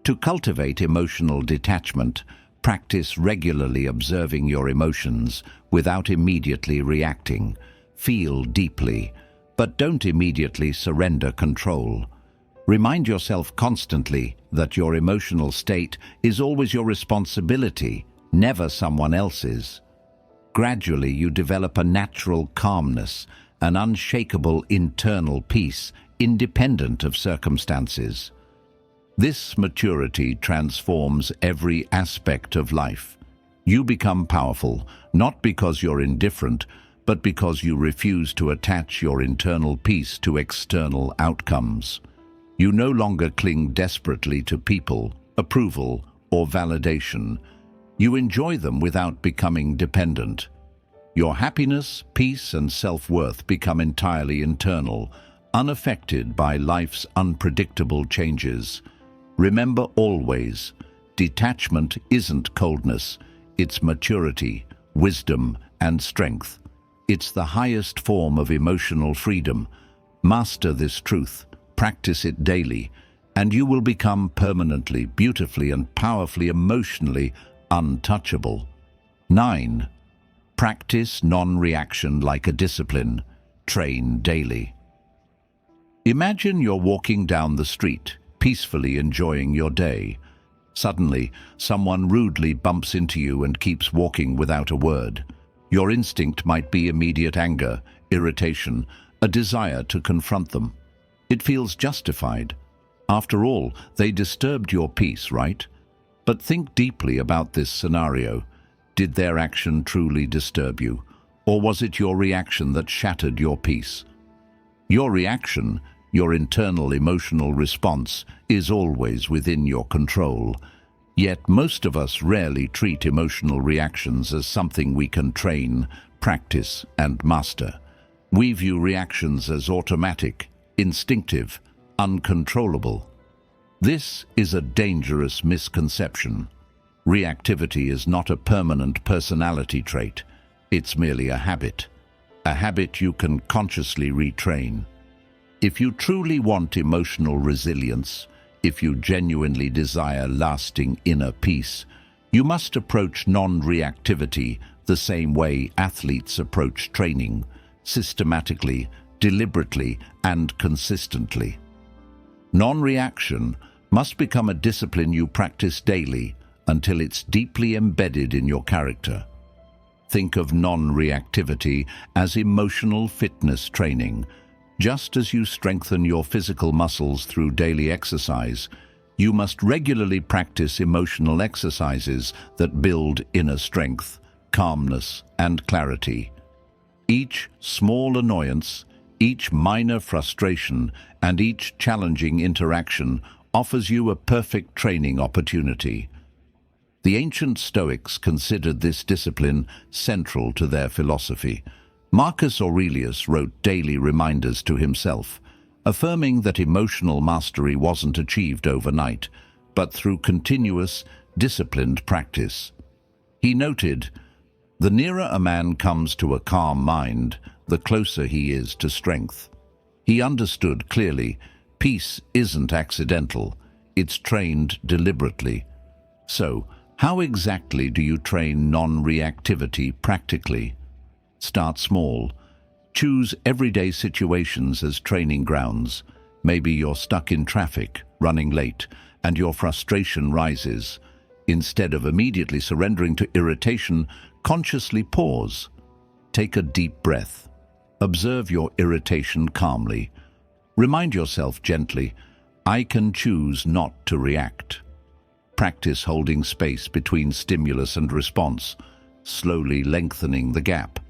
[SPEAKER 1] To cultivate emotional detachment, practice regularly observing your emotions without immediately reacting. Feel deeply, but don't immediately surrender control. Remind yourself constantly that your emotional state is always your responsibility, never someone else's. Gradually, you develop a natural calmness, an unshakable internal peace, independent of circumstances. This maturity transforms every aspect of life. You become powerful, not because you're indifferent, but because you refuse to attach your internal peace to external outcomes. You no longer cling desperately to people, approval, or validation. You enjoy them without becoming dependent. Your happiness, peace, and self-worth become entirely internal, unaffected by life's unpredictable changes. Remember always, detachment isn't coldness, it's maturity, wisdom, and strength. It's the highest form of emotional freedom. Master this truth, practice it daily, and you will become permanently, beautifully, and powerfully emotionally untouchable. 9. Practice non-reaction like a discipline. Train daily. Imagine you're walking down the street, peacefully enjoying your day. Suddenly, someone rudely bumps into you and keeps walking without a word. Your instinct might be immediate anger, irritation, a desire to confront them. It feels justified. After all, they disturbed your peace, right? But think deeply about this scenario. Did their action truly disturb you? Or was it your reaction that shattered your peace? Your reaction, your internal emotional response, is always within your control. Yet most of us rarely treat emotional reactions as something we can train, practice, and master. We view reactions as automatic, instinctive, uncontrollable. This is a dangerous misconception. Reactivity is not a permanent personality trait. It's merely a habit you can consciously retrain. If you truly want emotional resilience, if you genuinely desire lasting inner peace, you must approach non-reactivity the same way athletes approach training, systematically, deliberately, and consistently. Non-reaction must become a discipline you practice daily until it's deeply embedded in your character. Think of non-reactivity as emotional fitness training. Just as you strengthen your physical muscles through daily exercise, you must regularly practice emotional exercises that build inner strength, calmness, and clarity. Each small annoyance, each minor frustration, and each challenging interaction offers you a perfect training opportunity. The ancient Stoics considered this discipline central to their philosophy. Marcus Aurelius wrote daily reminders to himself, affirming that emotional mastery wasn't achieved overnight, but through continuous, disciplined practice. He noted, "The nearer a man comes to a calm mind, the closer he is to strength." He understood clearly, peace isn't accidental, it's trained deliberately. So, how exactly do you train non-reactivity practically? Start small. Choose everyday situations as training grounds. Maybe you're stuck in traffic, running late, and your frustration rises. Instead of immediately surrendering to irritation, consciously pause. Take a deep breath. Observe your irritation calmly. Remind yourself gently, I can choose not to react. Practice holding space between stimulus and response, slowly lengthening the gap.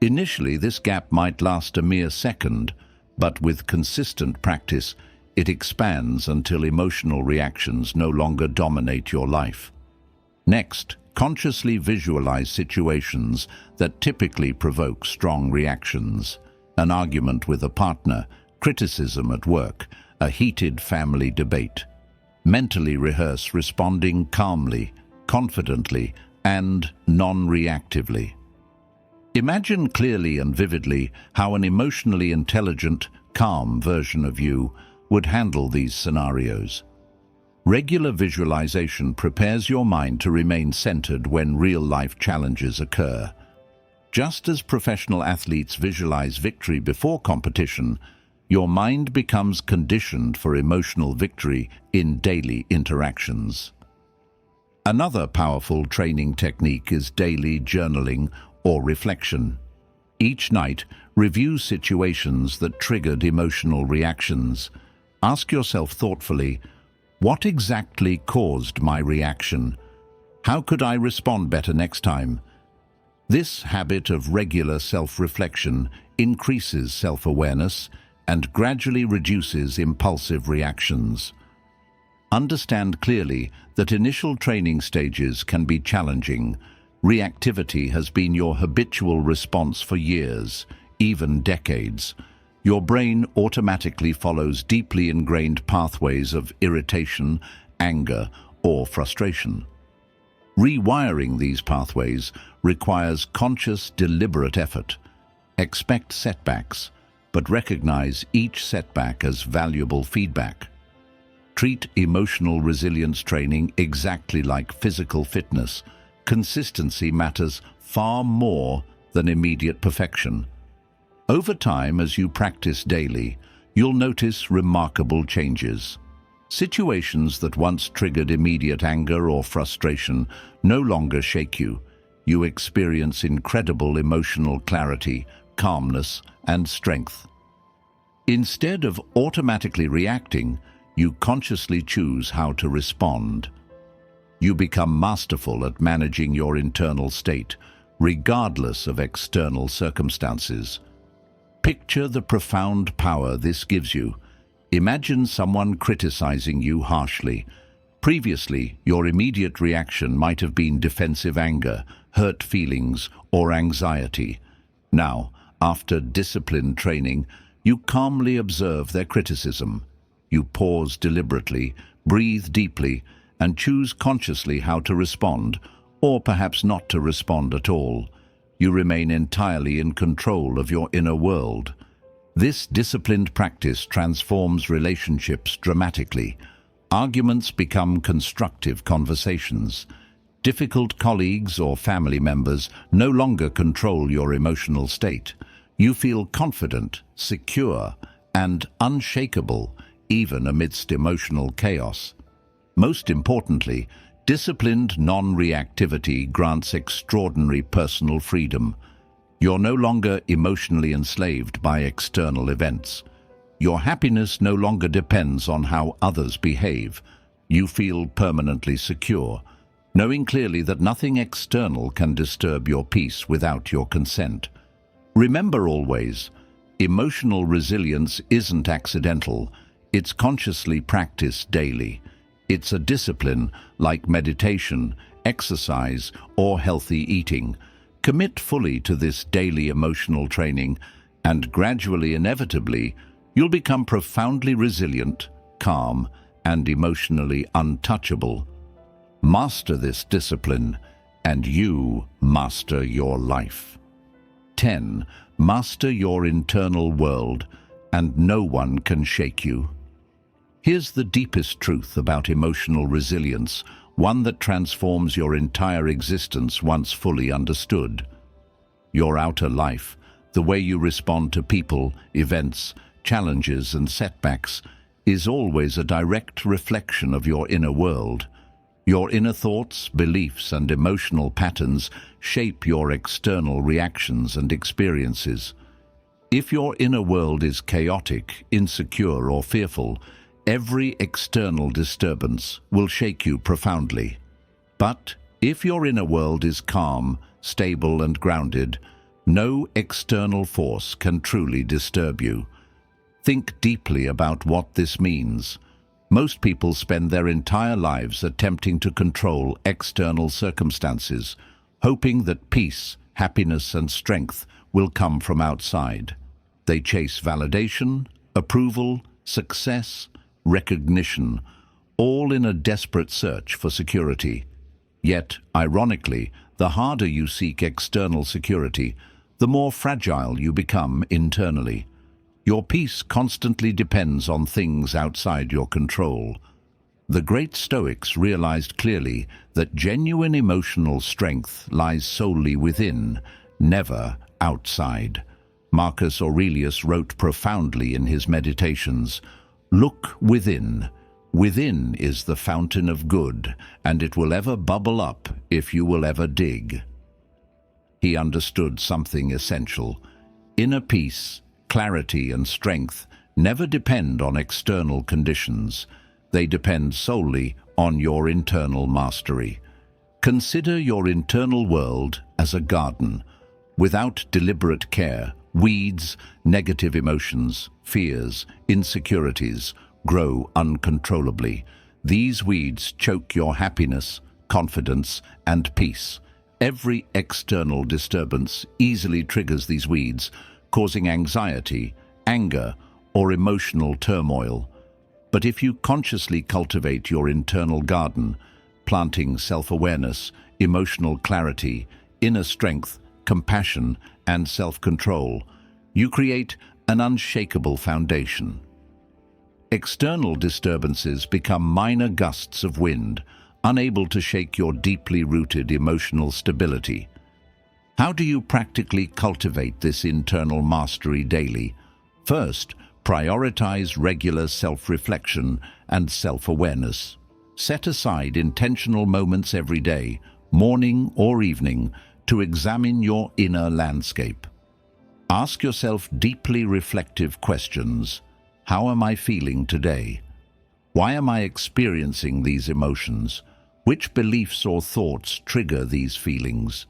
[SPEAKER 1] Initially, this gap might last a mere second, but with consistent practice, it expands until emotional reactions no longer dominate your life. Next, consciously visualize situations that typically provoke strong reactions. An argument with a partner, criticism at work, a heated family debate. Mentally rehearse responding calmly, confidently, and non-reactively. Imagine clearly and vividly how an emotionally intelligent, calm version of you would handle these scenarios. Regular visualization prepares your mind to remain centered when real-life challenges occur. Just as professional athletes visualize victory before competition, your mind becomes conditioned for emotional victory in daily interactions. Another powerful training technique is daily journaling or reflection. Each night, review situations that triggered emotional reactions. Ask yourself thoughtfully, what exactly caused my reaction? How could I respond better next time? This habit of regular self-reflection increases self-awareness and gradually reduces impulsive reactions. Understand clearly that initial training stages can be challenging. Reactivity has been your habitual response for years, even decades. Your brain automatically follows deeply ingrained pathways of irritation, anger, or frustration. Rewiring these pathways requires conscious, deliberate effort. Expect setbacks, but recognize each setback as valuable feedback. Treat emotional resilience training exactly like physical fitness. Consistency matters far more than immediate perfection. Over time, as you practice daily, you'll notice remarkable changes. Situations that once triggered immediate anger or frustration no longer shake you. You experience incredible emotional clarity, calmness, and strength. Instead of automatically reacting, you consciously choose how to respond. You become masterful at managing your internal state, regardless of external circumstances. Picture the profound power this gives you. Imagine someone criticizing you harshly. Previously, your immediate reaction might have been defensive anger, hurt feelings, or anxiety. Now, after disciplined training, you calmly observe their criticism. You pause deliberately, breathe deeply, and choose consciously how to respond, or perhaps not to respond at all. You remain entirely in control of your inner world. This disciplined practice transforms relationships dramatically. Arguments become constructive conversations. Difficult colleagues or family members no longer control your emotional state. You feel confident, secure, and unshakable, even amidst emotional chaos. Most importantly, disciplined non-reactivity grants extraordinary personal freedom. You're no longer emotionally enslaved by external events. Your happiness no longer depends on how others behave. You feel permanently secure, knowing clearly that nothing external can disturb your peace without your consent. Remember always, emotional resilience isn't accidental. It's consciously practiced daily. It's a discipline like meditation, exercise, or healthy eating. Commit fully to this daily emotional training, and gradually, inevitably, you'll become profoundly resilient, calm, and emotionally untouchable. Master this discipline, and you master your life. 10. Master your internal world, and no one can shake you. Here's the deepest truth about emotional resilience, one that transforms your entire existence once fully understood. Your outer life, the way you respond to people, events, challenges, and setbacks, is always a direct reflection of your inner world. Your inner thoughts, beliefs, and emotional patterns shape your external reactions and experiences. If your inner world is chaotic, insecure, or fearful, every external disturbance will shake you profoundly. But if your inner world is calm, stable, and grounded, no external force can truly disturb you. Think deeply about what this means. Most people spend their entire lives attempting to control external circumstances, hoping that peace, happiness, and strength will come from outside. They chase validation, approval, success, recognition, all in a desperate search for security. Yet, ironically, the harder you seek external security, the more fragile you become internally. Your peace constantly depends on things outside your control. The great Stoics realized clearly that genuine emotional strength lies solely within, never outside. Marcus Aurelius wrote profoundly in his Meditations, "Look within. Within is the fountain of good, and it will ever bubble up if you will ever dig." He understood something essential. Inner peace, clarity, and strength never depend on external conditions. They depend solely on your internal mastery. Consider your internal world as a garden. Without deliberate care, weeds, negative emotions, fears, insecurities grow uncontrollably. These weeds choke your happiness, confidence, and peace. Every external disturbance easily triggers these weeds, causing anxiety, anger, or emotional turmoil. But if you consciously cultivate your internal garden, planting self-awareness, emotional clarity, inner strength, compassion, and self-control, you create an unshakable foundation. External disturbances become minor gusts of wind, unable to shake your deeply rooted emotional stability. How do you practically cultivate this internal mastery daily? First, prioritize regular self-reflection and self-awareness. Set aside intentional moments every day, morning or evening, to examine your inner landscape. Ask yourself deeply reflective questions. How am I feeling today? Why am I experiencing these emotions? Which beliefs or thoughts trigger these feelings?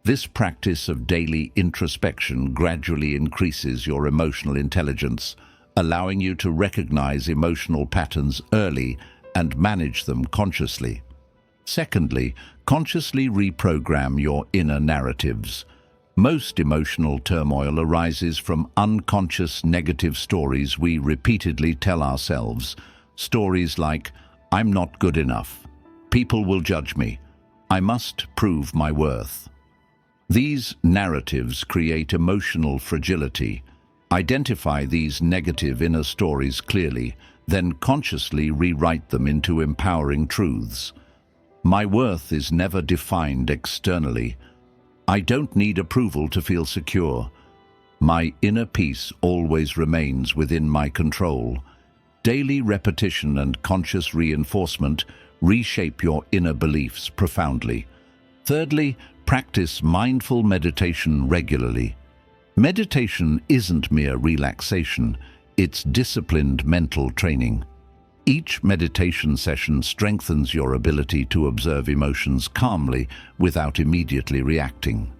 [SPEAKER 1] This practice of daily introspection gradually increases your emotional intelligence, allowing you to recognize emotional patterns early and manage them consciously. Secondly, consciously reprogram your inner narratives. Most emotional turmoil arises from unconscious negative stories we repeatedly tell ourselves. Stories like, "I'm not good enough," "People will judge me," "I must prove my worth." These narratives create emotional fragility. Identify these negative inner stories clearly, then consciously rewrite them into empowering truths. My worth is never defined externally. I don't need approval to feel secure. My inner peace always remains within my control. Daily repetition and conscious reinforcement reshape your inner beliefs profoundly. Thirdly, practice mindful meditation regularly. Meditation isn't mere relaxation, it's disciplined mental training. Each meditation session strengthens your ability to observe emotions calmly without immediately reacting.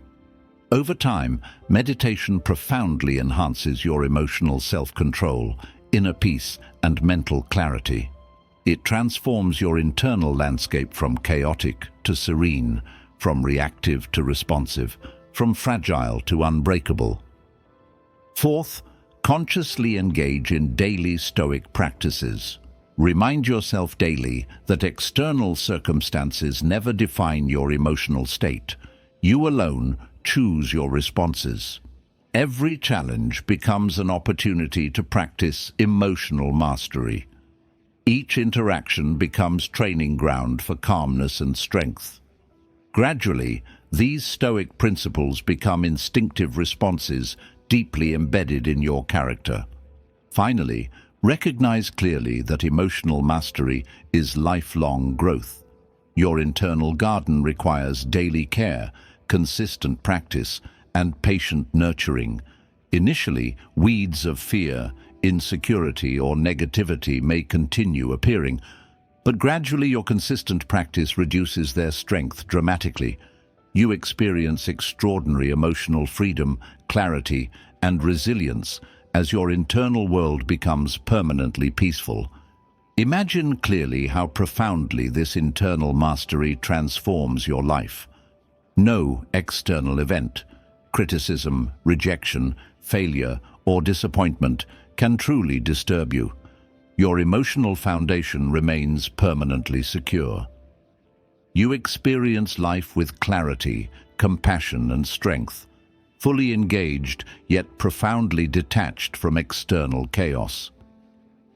[SPEAKER 1] Over time, meditation profoundly enhances your emotional self-control, inner peace, and mental clarity. It transforms your internal landscape from chaotic to serene, from reactive to responsive, from fragile to unbreakable. Fourth, consciously engage in daily Stoic practices. Remind yourself daily that external circumstances never define your emotional state. You alone choose your responses. Every challenge becomes an opportunity to practice emotional mastery. Each interaction becomes training ground for calmness and strength. Gradually, these Stoic principles become instinctive responses deeply embedded in your character. Finally, recognize clearly that emotional mastery is lifelong growth. Your internal garden requires daily care, consistent practice, and patient nurturing. Initially, weeds of fear, insecurity, or negativity may continue appearing, but gradually your consistent practice reduces their strength dramatically. You experience extraordinary emotional freedom, clarity, and resilience as your internal world becomes permanently peaceful. Imagine clearly how profoundly this internal mastery transforms your life. No external event, criticism, rejection, failure, or disappointment can truly disturb you. Your emotional foundation remains permanently secure. You experience life with clarity, compassion, and strength. fully engaged yet profoundly detached from external chaos.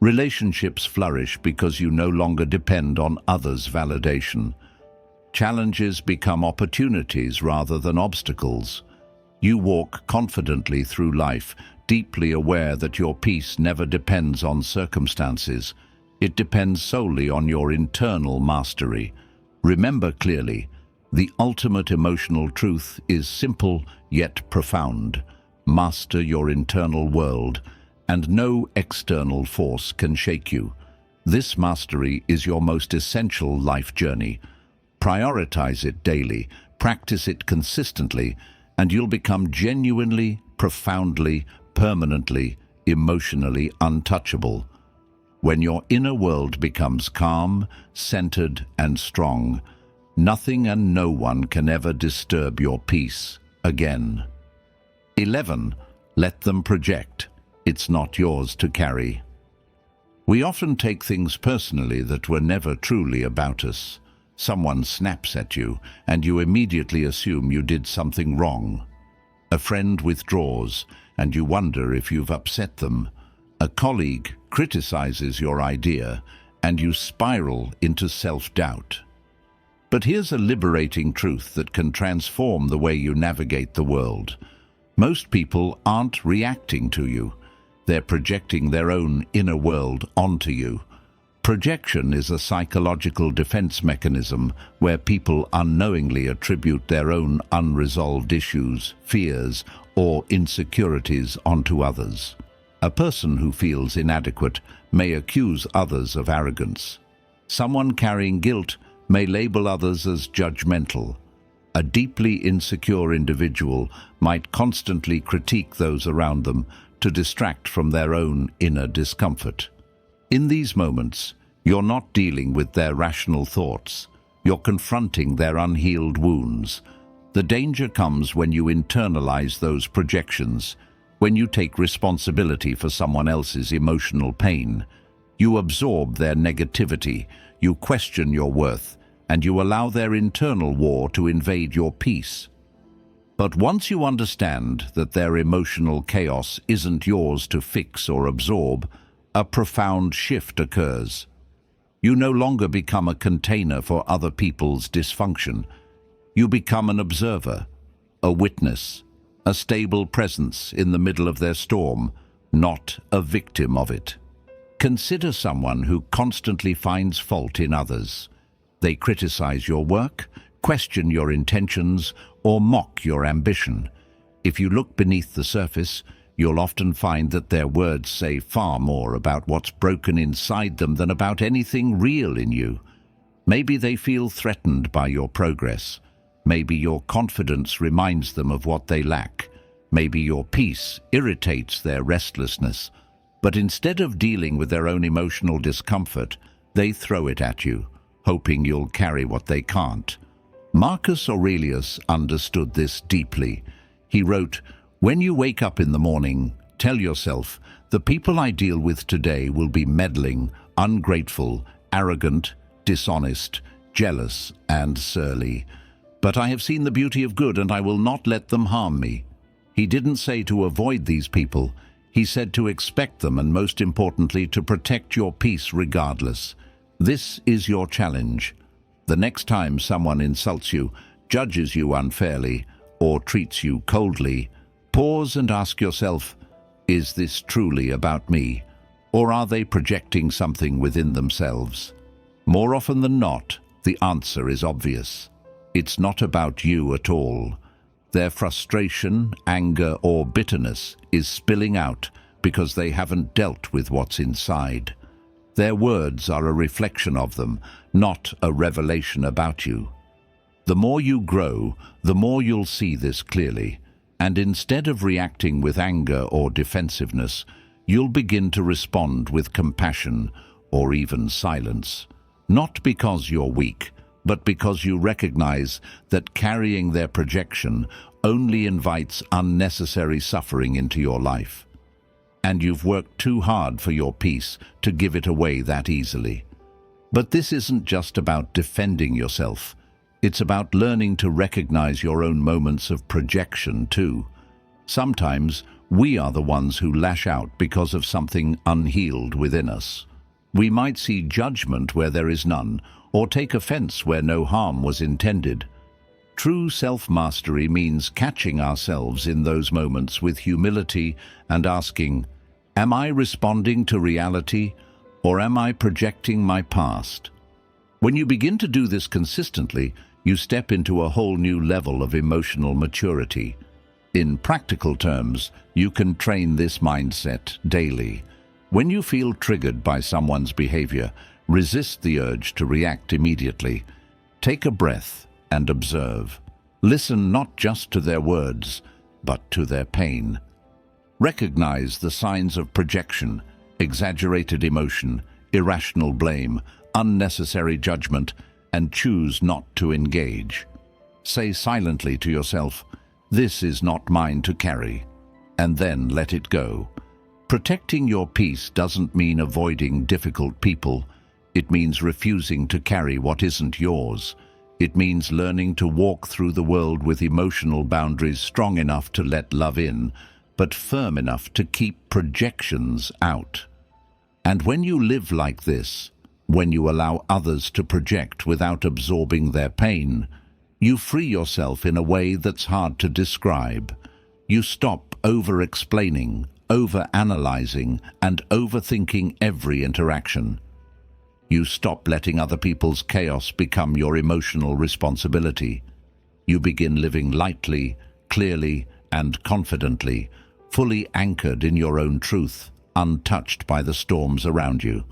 [SPEAKER 1] Relationships flourish because you no longer depend on others' validation. Challenges become opportunities rather than obstacles. You walk confidently through life, deeply aware that your peace never depends on circumstances. It depends solely on your internal mastery. Remember clearly, the ultimate emotional truth is simple yet profound. Master your internal world, and no external force can shake you. This mastery is your most essential life journey. Prioritize it daily, practice it consistently, and you'll become genuinely, profoundly, permanently, emotionally untouchable. When your inner world becomes calm, centered, and strong, nothing and no one can ever disturb your peace again. 11. Let them project. It's not yours to carry. We often take things personally that were never truly about us. Someone snaps at you, and you immediately assume you did something wrong. A friend withdraws, and you wonder if you've upset them. A colleague criticizes your idea, and you spiral into self-doubt. But here's a liberating truth that can transform the way you navigate the world. Most people aren't reacting to you. They're projecting their own inner world onto you. Projection is a psychological defense mechanism where people unknowingly attribute their own unresolved issues, fears, or insecurities onto others. A person who feels inadequate may accuse others of arrogance. Someone carrying guilt may label others as judgmental. A deeply insecure individual might constantly critique those around them to distract from their own inner discomfort. In these moments, you're not dealing with their rational thoughts. You're confronting their unhealed wounds. The danger comes when you internalize those projections, when you take responsibility for someone else's emotional pain. You absorb their negativity, you question your worth, and you allow their internal war to invade your peace. But once you understand that their emotional chaos isn't yours to fix or absorb, a profound shift occurs. You no longer become a container for other people's dysfunction. You become an observer, a witness, a stable presence in the middle of their storm, not a victim of it. Consider someone who constantly finds fault in others. They criticize your work, question your intentions, or mock your ambition. If you look beneath the surface, you'll often find that their words say far more about what's broken inside them than about anything real in you. Maybe they feel threatened by your progress. Maybe your confidence reminds them of what they lack. Maybe your peace irritates their restlessness. But instead of dealing with their own emotional discomfort, they throw it at you, hoping you'll carry what they can't. Marcus Aurelius understood this deeply. He wrote, "When you wake up in the morning, tell yourself, the people I deal with today will be meddling, ungrateful, arrogant, dishonest, jealous, and surly. But I have seen the beauty of good, and I will not let them harm me." He didn't say to avoid these people. He said to expect them, and most importantly, to protect your peace regardless. This is your challenge. The next time someone insults you, judges you unfairly, or treats you coldly, pause and ask yourself, is this truly about me, or are they projecting something within themselves? More often than not, the answer is obvious. It's not about you at all. Their frustration, anger, or bitterness is spilling out because they haven't dealt with what's inside. Their words are a reflection of them, not a revelation about you. The more you grow, the more you'll see this clearly, and instead of reacting with anger or defensiveness, you'll begin to respond with compassion or even silence. Not because you're weak, but because you recognize that carrying their projection only invites unnecessary suffering into your life. And you've worked too hard for your peace to give it away that easily. But this isn't just about defending yourself. It's about learning to recognize your own moments of projection too. Sometimes we are the ones who lash out because of something unhealed within us. We might see judgment where there is none, or take offense where no harm was intended. True self-mastery means catching ourselves in those moments with humility and asking, am I responding to reality, or am I projecting my past? When you begin to do this consistently, you step into a whole new level of emotional maturity. In practical terms, you can train this mindset daily. When you feel triggered by someone's behavior, resist the urge to react immediately. Take a breath and observe. Listen not just to their words, but to their pain. Recognize the signs of projection, exaggerated emotion, irrational blame, unnecessary judgment, and choose not to engage. Say silently to yourself, "This is not mine to carry," and then let it go. Protecting your peace doesn't mean avoiding difficult people. It means refusing to carry what isn't yours. It means learning to walk through the world with emotional boundaries strong enough to let love in, but firm enough to keep projections out. And when you live like this, when you allow others to project without absorbing their pain, you free yourself in a way that's hard to describe. You stop over-explaining, over-analyzing, and overthinking every interaction. You stop letting other people's chaos become your emotional responsibility. You begin living lightly, clearly, and confidently, fully anchored in your own truth, untouched by the storms around you.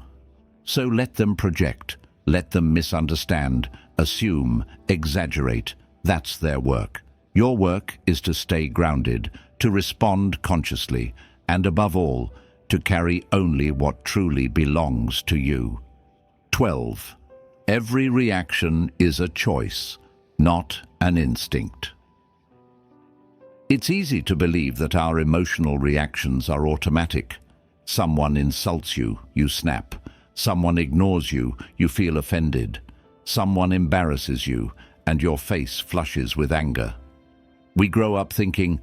[SPEAKER 1] So let them project, let them misunderstand, assume, exaggerate. That's their work. Your work is to stay grounded, to respond consciously, and above all, to carry only what truly belongs to you. 12. Every reaction is a choice, not an instinct. It's easy to believe that our emotional reactions are automatic. Someone insults you, you snap. Someone ignores you, you feel offended. Someone embarrasses you, and your face flushes with anger. We grow up thinking,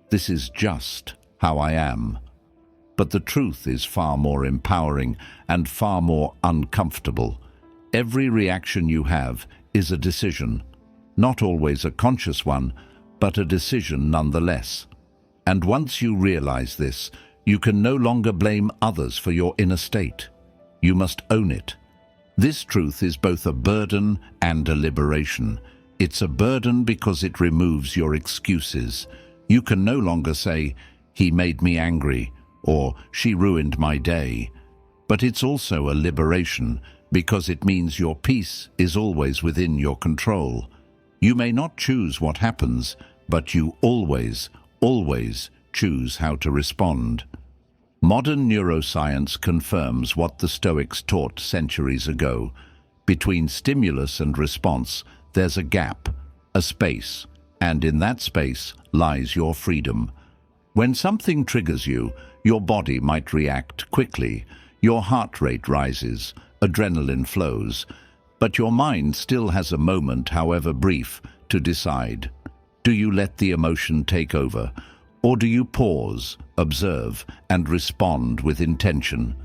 [SPEAKER 1] this is just how I am. But the truth is far more empowering and far more uncomfortable. Every reaction you have is a decision, not always a conscious one, but a decision nonetheless. And once you realize this, you can no longer blame others for your inner state. You must own it. This truth is both a burden and a liberation. It's a burden because it removes your excuses. You can no longer say, "He made me angry," or "She ruined my day." But it's also a liberation because it means your peace is always within your control. You may not choose what happens, but you always, always choose how to respond. Modern neuroscience confirms what the Stoics taught centuries ago. Between stimulus and response, there's a gap, a space, and in that space lies your freedom. When something triggers you, your body might react quickly, your heart rate rises, adrenaline flows, but your mind still has a moment, however brief, to decide. Do you let the emotion take over? Or do you pause, observe, and respond with intention?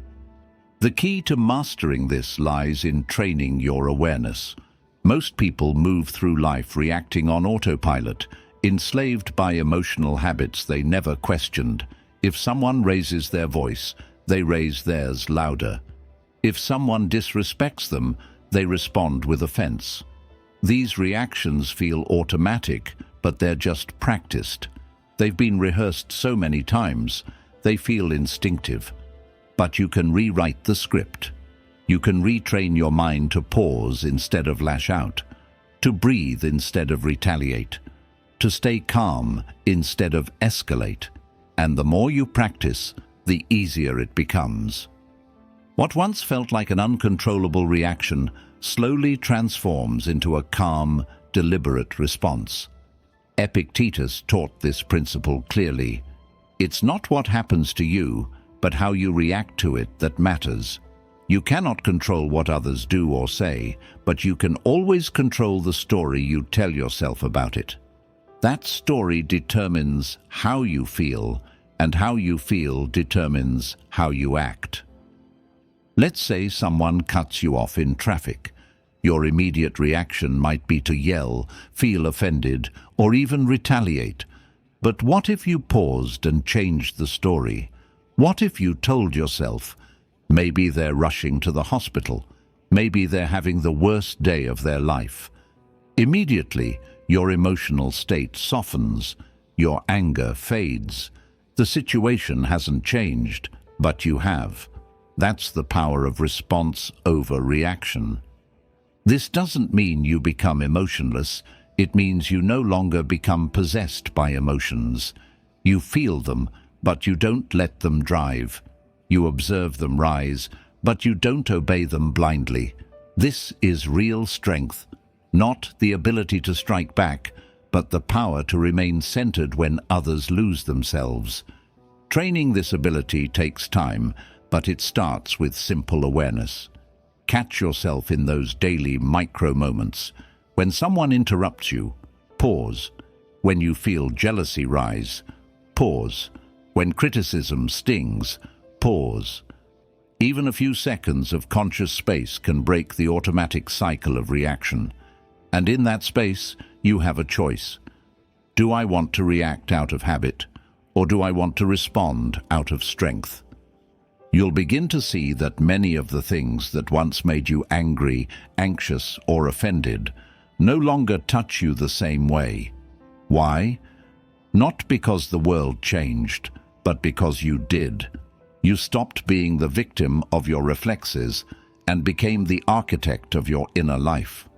[SPEAKER 1] The key to mastering this lies in training your awareness. Most people move through life reacting on autopilot, enslaved by emotional habits they never questioned. If someone raises their voice, they raise theirs louder. If someone disrespects them, they respond with offense. These reactions feel automatic, but they're just practiced. They've been rehearsed so many times, they feel instinctive. But you can rewrite the script. You can retrain your mind to pause instead of lash out, to breathe instead of retaliate, to stay calm instead of escalate. And the more you practice, the easier it becomes. What once felt like an uncontrollable reaction slowly transforms into a calm, deliberate response. Epictetus taught this principle clearly. It's not what happens to you, but how you react to it that matters. You cannot control what others do or say, but you can always control the story you tell yourself about it. That story determines how you feel, and how you feel determines how you act. Let's say someone cuts you off in traffic. Your immediate reaction might be to yell, feel offended, or even retaliate. But what if you paused and changed the story? What if you told yourself, maybe they're rushing to the hospital, maybe they're having the worst day of their life? Immediately, your emotional state softens, your anger fades. The situation hasn't changed, but you have. That's the power of response over reaction. This doesn't mean you become emotionless. It means you no longer become possessed by emotions. You feel them, but you don't let them drive. You observe them rise, but you don't obey them blindly. This is real strength, not the ability to strike back, but the power to remain centered when others lose themselves. Training this ability takes time, but it starts with simple awareness. Catch yourself in those daily micro moments. When someone interrupts you, pause. When you feel jealousy rise, pause. When criticism stings, pause. Even a few seconds of conscious space can break the automatic cycle of reaction. And in that space, you have a choice. Do I want to react out of habit, or do I want to respond out of strength? You'll begin to see that many of the things that once made you angry, anxious, or offended no longer touch you the same way. Why? Not because the world changed, but because you did. You stopped being the victim of your reflexes and became the architect of your inner life.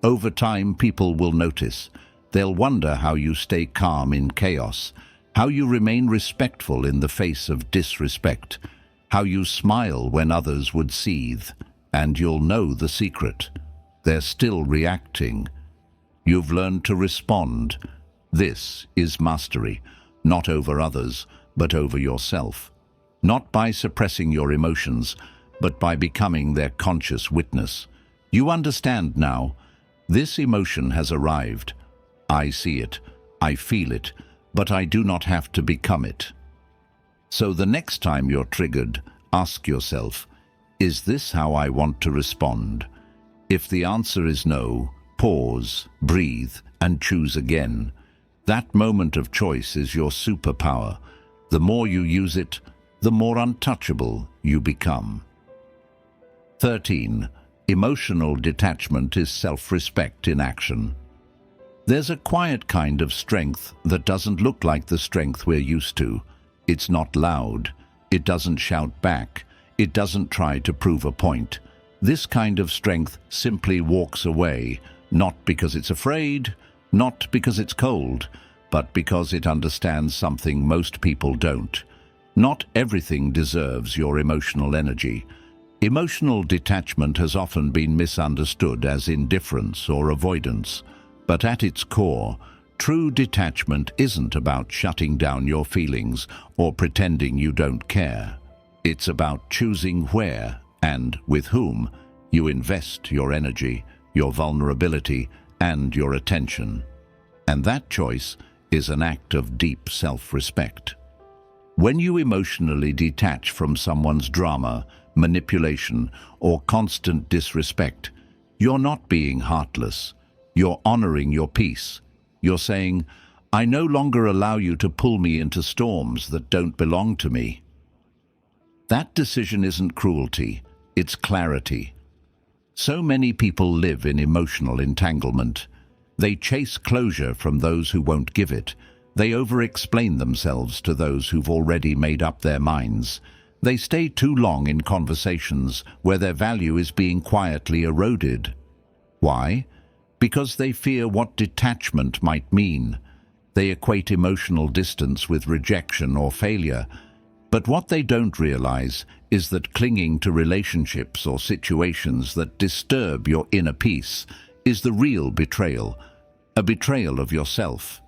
[SPEAKER 1] Over time, people will notice. They'll wonder how you stay calm in chaos, how you remain respectful in the face of disrespect, how you smile when others would seethe, and you'll know the secret. They're still reacting. You've learned to respond. This is mastery, not over others, but over yourself. Not by suppressing your emotions, but by becoming their conscious witness. You understand now. This emotion has arrived. I see it, I feel it, but I do not have to become it. So the next time you're triggered, ask yourself, is this how I want to respond? If the answer is no, pause, breathe, and choose again. That moment of choice is your superpower. The more you use it, the more untouchable you become. 13. Emotional detachment is self-respect in action. There's a quiet kind of strength that doesn't look like the strength we're used to. It's not loud. It doesn't shout back. It doesn't try to prove a point. This kind of strength simply walks away, not because it's afraid, not because it's cold, but because it understands something most people don't. Not everything deserves your emotional energy. Emotional detachment has often been misunderstood as indifference or avoidance, but at its core, true detachment isn't about shutting down your feelings or pretending you don't care. It's about choosing where and with whom you invest your energy, your vulnerability, and your attention. And that choice is an act of deep self-respect. When you emotionally detach from someone's drama, manipulation, or constant disrespect, you're not being heartless. You're honoring your peace. You're saying, I no longer allow you to pull me into storms that don't belong to me. That decision isn't cruelty, it's clarity. So many people live in emotional entanglement. They chase closure from those who won't give it. They over-explain themselves to those who've already made up their minds. They stay too long in conversations where their value is being quietly eroded. Why? Because they fear what detachment might mean. They equate emotional distance with rejection or failure. But what they don't realize is that clinging to relationships or situations that disturb your inner peace is the real betrayal, a betrayal of yourself.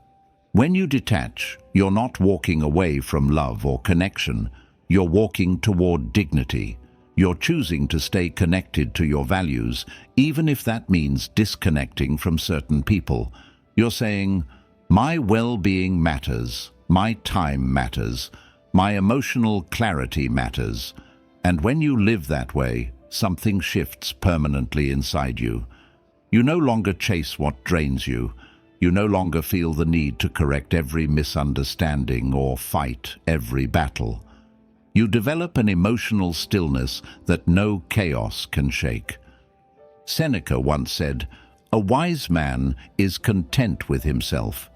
[SPEAKER 1] When you detach, you're not walking away from love or connection. You're walking toward dignity. You're choosing to stay connected to your values, even if that means disconnecting from certain people. You're saying, My well-being matters, my time matters, my emotional clarity matters, and when you live that way, something shifts permanently inside you. You no longer chase what drains you. You no longer feel the need to correct every misunderstanding or fight every battle. You develop an emotional stillness that no chaos can shake. Seneca once said, "A wise man is content with himself,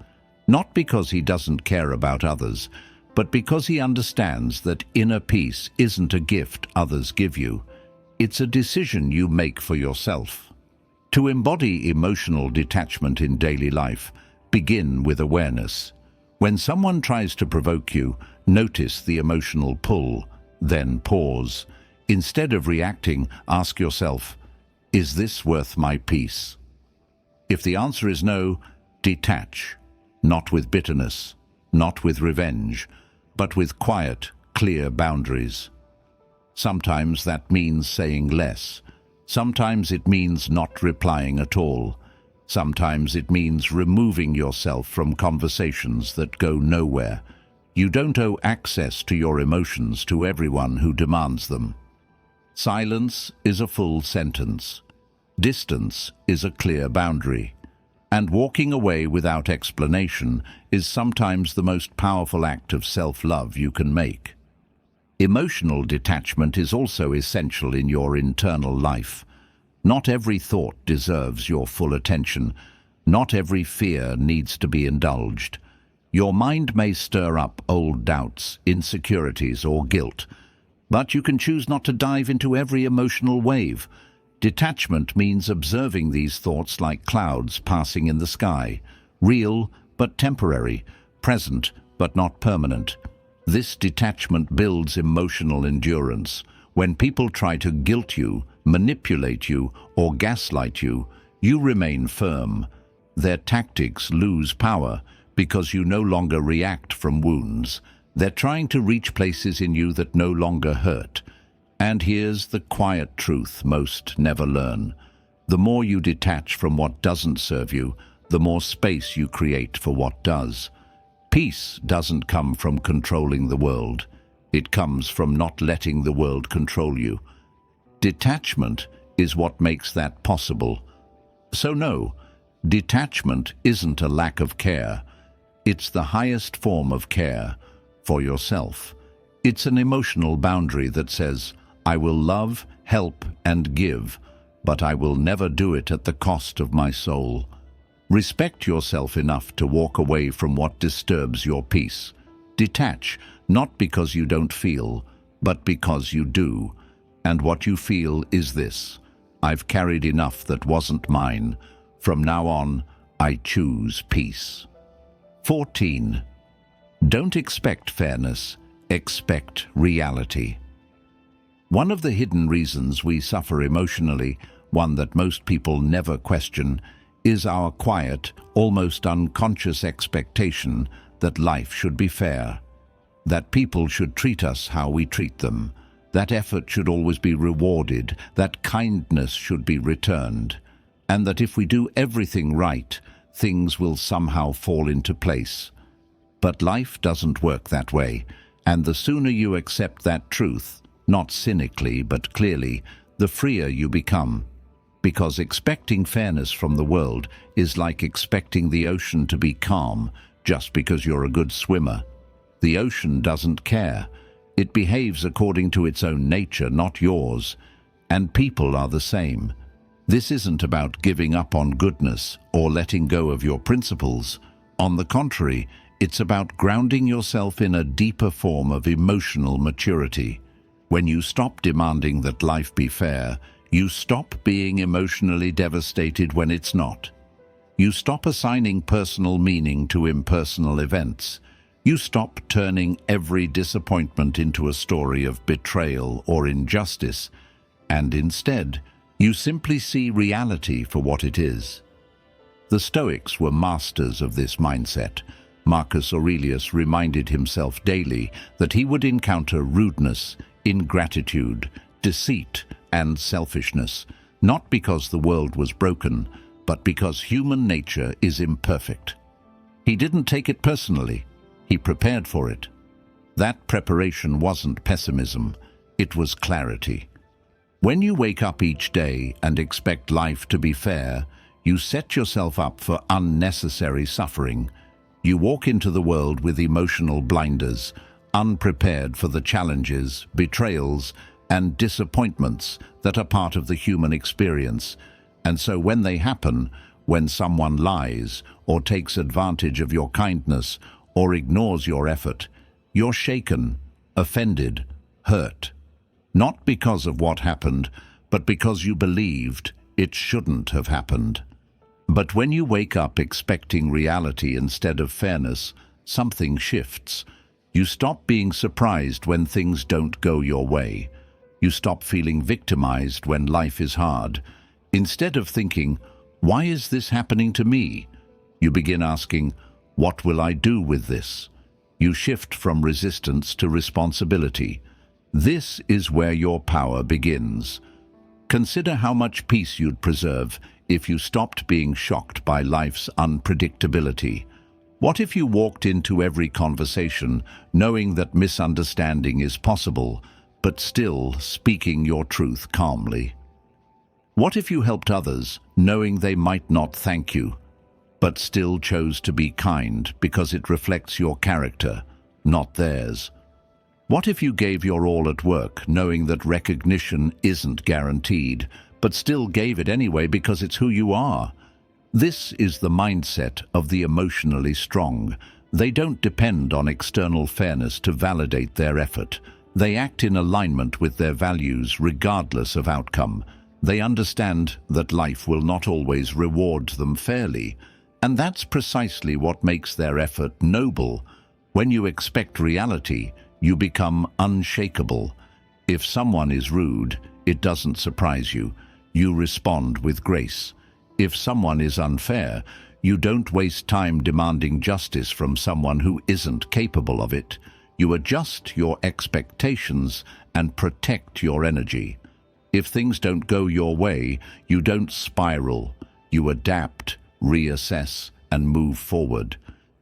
[SPEAKER 1] not because he doesn't care about others, but because he understands that inner peace isn't a gift others give you. It's a decision you make for yourself." To embody emotional detachment in daily life, begin with awareness. When someone tries to provoke you, notice the emotional pull, then pause. Instead of reacting, ask yourself, is this worth my peace? If the answer is no, detach, not with bitterness, not with revenge, but with quiet, clear boundaries. Sometimes that means saying less. Sometimes it means not replying at all. Sometimes it means removing yourself from conversations that go nowhere. You don't owe access to your emotions to everyone who demands them. Silence is a full sentence. Distance is a clear boundary. And walking away without explanation is sometimes the most powerful act of self-love you can make. Emotional detachment is also essential in your internal life. Not every thought deserves your full attention. Not every fear needs to be indulged. Your mind may stir up old doubts, insecurities, or guilt, but you can choose not to dive into every emotional wave. Detachment means observing these thoughts like clouds passing in the sky, real but temporary, present but not permanent. This detachment builds emotional endurance. When people try to guilt you, manipulate you, or gaslight you, you remain firm. Their tactics lose power because you no longer react from wounds. They're trying to reach places in you that no longer hurt. And here's the quiet truth most never learn. The more you detach from what doesn't serve you, the more space you create for what does. Peace doesn't come from controlling the world. It comes from not letting the world control you. Detachment is what makes that possible. So no, detachment isn't a lack of care. It's the highest form of care for yourself. It's an emotional boundary that says, I will love, help, and give, but I will never do it at the cost of my soul. Respect yourself enough to walk away from what disturbs your peace. Detach, not because you don't feel, but because you do. And what you feel is this: I've carried enough that wasn't mine. From now on, I choose peace. 14. Don't expect fairness, expect reality. One of the hidden reasons we suffer emotionally, one that most people never question, is our quiet, almost unconscious expectation that life should be fair, that people should treat us how we treat them, that effort should always be rewarded, that kindness should be returned, and that if we do everything right, things will somehow fall into place. But life doesn't work that way, and the sooner you accept that truth, not cynically but clearly, the freer you become. Because expecting fairness from the world is like expecting the ocean to be calm just because you're a good swimmer. The ocean doesn't care. It behaves according to its own nature, not yours. And people are the same. This isn't about giving up on goodness or letting go of your principles. On the contrary, it's about grounding yourself in a deeper form of emotional maturity. When you stop demanding that life be fair, you stop being emotionally devastated when it's not. You stop assigning personal meaning to impersonal events. You stop turning every disappointment into a story of betrayal or injustice, and instead, you simply see reality for what it is. The Stoics were masters of this mindset. Marcus Aurelius reminded himself daily that he would encounter rudeness, ingratitude, deceit, and selfishness, not because the world was broken, but because human nature is imperfect. He didn't take it personally. He prepared for it. That preparation wasn't pessimism, it was clarity. When you wake up each day and expect life to be fair, you set yourself up for unnecessary suffering. You walk into the world with emotional blinders, unprepared for the challenges, betrayals, and disappointments that are part of the human experience. And so when they happen, when someone lies or takes advantage of your kindness or ignores your effort, you're shaken, offended, hurt. Not because of what happened, but because you believed it shouldn't have happened. But when you wake up expecting reality instead of fairness, something shifts. You stop being surprised when things don't go your way. You stop feeling victimized when life is hard. Instead of thinking, "Why is this happening to me?" you begin asking, "What will I do with this?" You shift from resistance to responsibility. This is where your power begins. Consider how much peace you'd preserve if you stopped being shocked by life's unpredictability. What if you walked into every conversation knowing that misunderstanding is possible, but still speaking your truth calmly? What if you helped others knowing they might not thank you, but still chose to be kind because it reflects your character, not theirs? What if you gave your all at work knowing that recognition isn't guaranteed, but still gave it anyway because it's who you are? This is the mindset of the emotionally strong. They don't depend on external fairness to validate their effort. They act in alignment with their values regardless of outcome. They understand that life will not always reward them fairly, and that's precisely what makes their effort noble. When you expect reality, you become unshakeable. If someone is rude, it doesn't surprise you. You respond with grace. If someone is unfair, you don't waste time demanding justice from someone who isn't capable of it. You adjust your expectations and protect your energy. If things don't go your way, you don't spiral. You adapt, reassess, and move forward.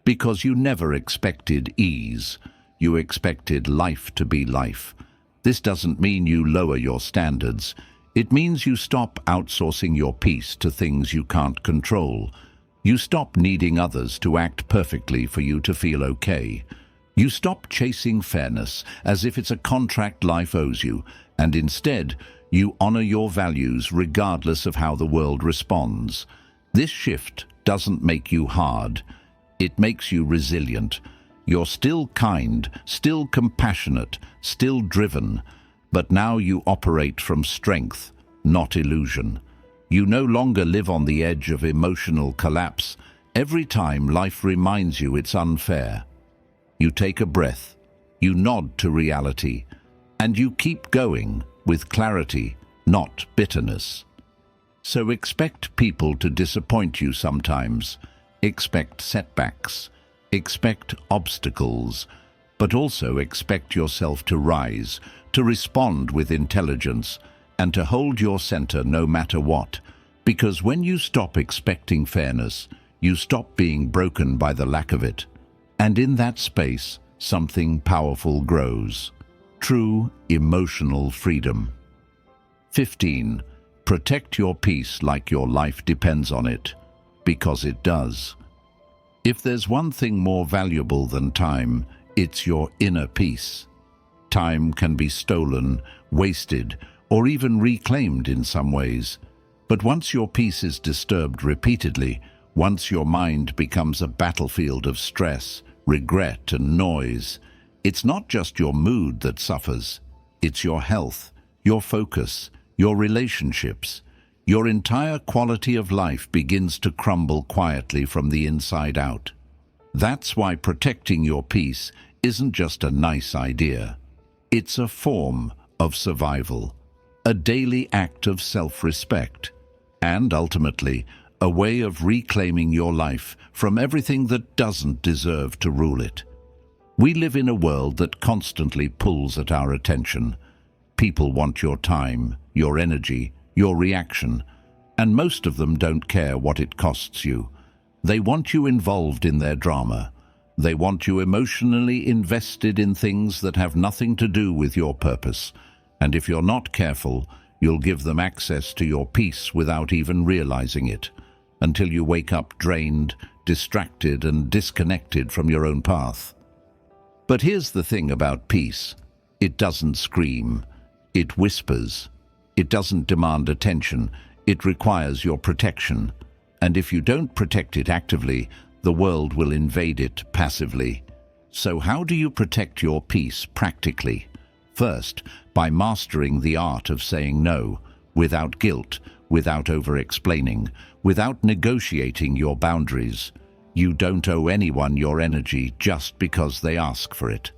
[SPEAKER 1] Because you never expected ease. You expected life to be life. This doesn't mean you lower your standards. It means you stop outsourcing your peace to things you can't control. You stop needing others to act perfectly for you to feel okay. You stop chasing fairness as if it's a contract life owes you, and instead, you honor your values regardless of how the world responds. This shift doesn't make you hard. It makes you resilient. You're still kind, still compassionate, still driven, but now you operate from strength, not illusion. You no longer live on the edge of emotional collapse every time life reminds you it's unfair. You take a breath, you nod to reality, and you keep going with clarity, not bitterness. So expect people to disappoint you sometimes. Expect setbacks. Expect obstacles, but also expect yourself to rise, to respond with intelligence, and to hold your center no matter what. Because when you stop expecting fairness, you stop being broken by the lack of it. And in that space, something powerful grows. True emotional freedom. 15. Protect your peace like your life depends on it, because it does. If there's one thing more valuable than time, it's your inner peace. Time can be stolen, wasted, or even reclaimed in some ways. But once your peace is disturbed repeatedly, once your mind becomes a battlefield of stress, regret, and noise, it's not just your mood that suffers. It's your health, your focus, your relationships. Your entire quality of life begins to crumble quietly from the inside out. That's why protecting your peace isn't just a nice idea. It's a form of survival, a daily act of self-respect, and ultimately, a way of reclaiming your life from everything that doesn't deserve to rule it. We live in a world that constantly pulls at our attention. People want your time, your energy, your reaction, and most of them don't care what it costs you. They want you involved in their drama. They want you emotionally invested in things that have nothing to do with your purpose. And if you're not careful, you'll give them access to your peace without even realizing it, until you wake up drained, distracted, and disconnected from your own path. But here's the thing about peace. It doesn't scream. It whispers. It doesn't demand attention. It requires your protection. And if you don't protect it actively, the world will invade it passively. So how do you protect your peace practically? First, by mastering the art of saying no, without guilt, without over-explaining, without negotiating your boundaries. You don't owe anyone your energy just because they ask for it.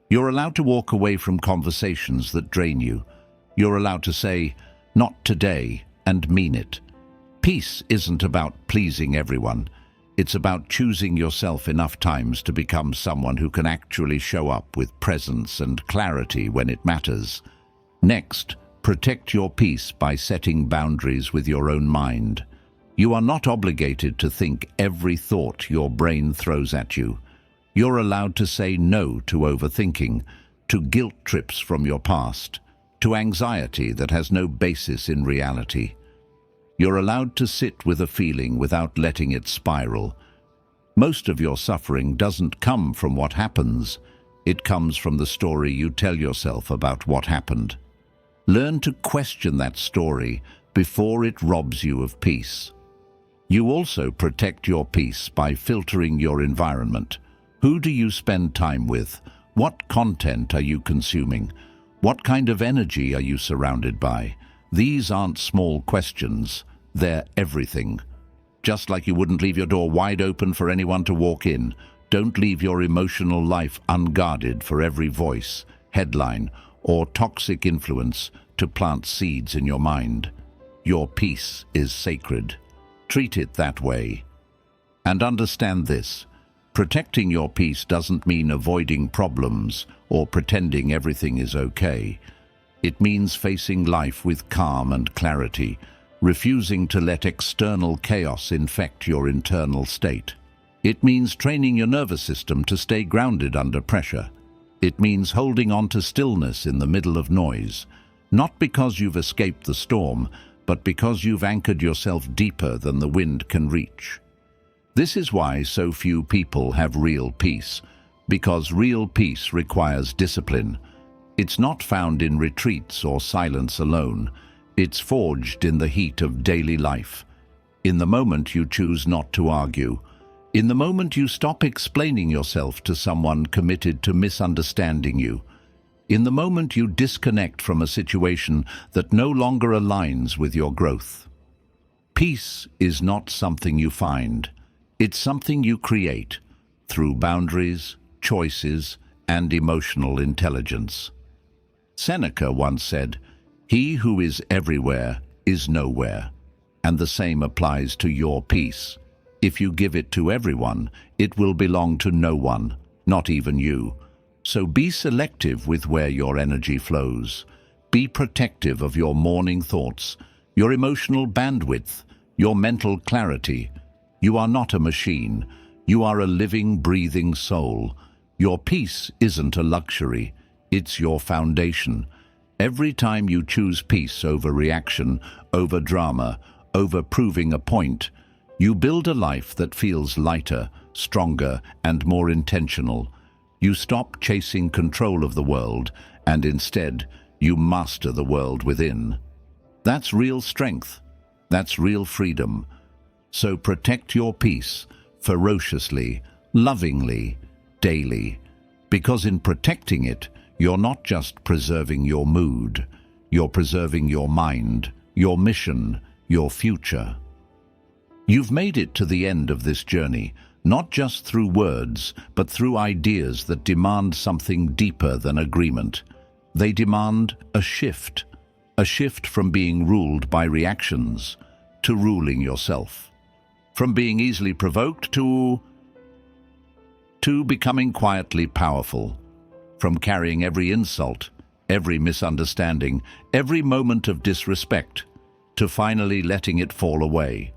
[SPEAKER 1] You're allowed to walk away from conversations that drain you. You're allowed to say, "Not today," and mean it. Peace isn't about pleasing everyone. It's about choosing yourself enough times to become someone who can actually show up with presence and clarity when it matters. Next, protect your peace by setting boundaries with your own mind. You are not obligated to think every thought your brain throws at you. You're allowed to say no to overthinking, to guilt trips from your past, to anxiety that has no basis in reality. You're allowed to sit with a feeling without letting it spiral. Most of your suffering doesn't come from what happens. It comes from the story you tell yourself about what happened. Learn to question that story before it robs you of peace. You also protect your peace by filtering your environment. Who do you spend time with? What content are you consuming? What kind of energy are you surrounded by? These aren't small questions. They're everything. Just like you wouldn't leave your door wide open for anyone to walk in, don't leave your emotional life unguarded for every voice, headline, or toxic influence to plant seeds in your mind. Your peace is sacred. Treat it that way. And understand this. Protecting your peace doesn't mean avoiding problems or pretending everything is okay. It means facing life with calm and clarity, refusing to let external chaos infect your internal state. It means training your nervous system to stay grounded under pressure. It means holding on to stillness in the middle of noise, not because you've escaped the storm, but because you've anchored yourself deeper than the wind can reach. This is why so few people have real peace, because real peace requires discipline. It's not found in retreats or silence alone. It's forged in the heat of daily life. In the moment you choose not to argue. In the moment you stop explaining yourself to someone committed to misunderstanding you. In the moment you disconnect from a situation that no longer aligns with your growth. Peace is not something you find. It's something you create through boundaries, choices, and emotional intelligence. Seneca once said, "He who is everywhere is nowhere," and the same applies to your peace. If you give it to everyone, it will belong to no one, not even you. So be selective with where your energy flows. Be protective of your morning thoughts, your emotional bandwidth, your mental clarity. You are not a machine. You are a living, breathing soul. Your peace isn't a luxury. It's your foundation. Every time you choose peace over reaction, over drama, over proving a point, you build a life that feels lighter, stronger, and more intentional. You stop chasing control of the world, and instead, you master the world within. That's real strength. That's real freedom. So protect your peace ferociously, lovingly, daily. Because in protecting it, you're not just preserving your mood, you're preserving your mind, your mission, your future. You've made it to the end of this journey, not just through words, but through ideas that demand something deeper than agreement. They demand a shift from being ruled by reactions to ruling yourself. From being easily provoked to becoming quietly powerful. From carrying every insult, every misunderstanding, every moment of disrespect, to finally letting it fall away.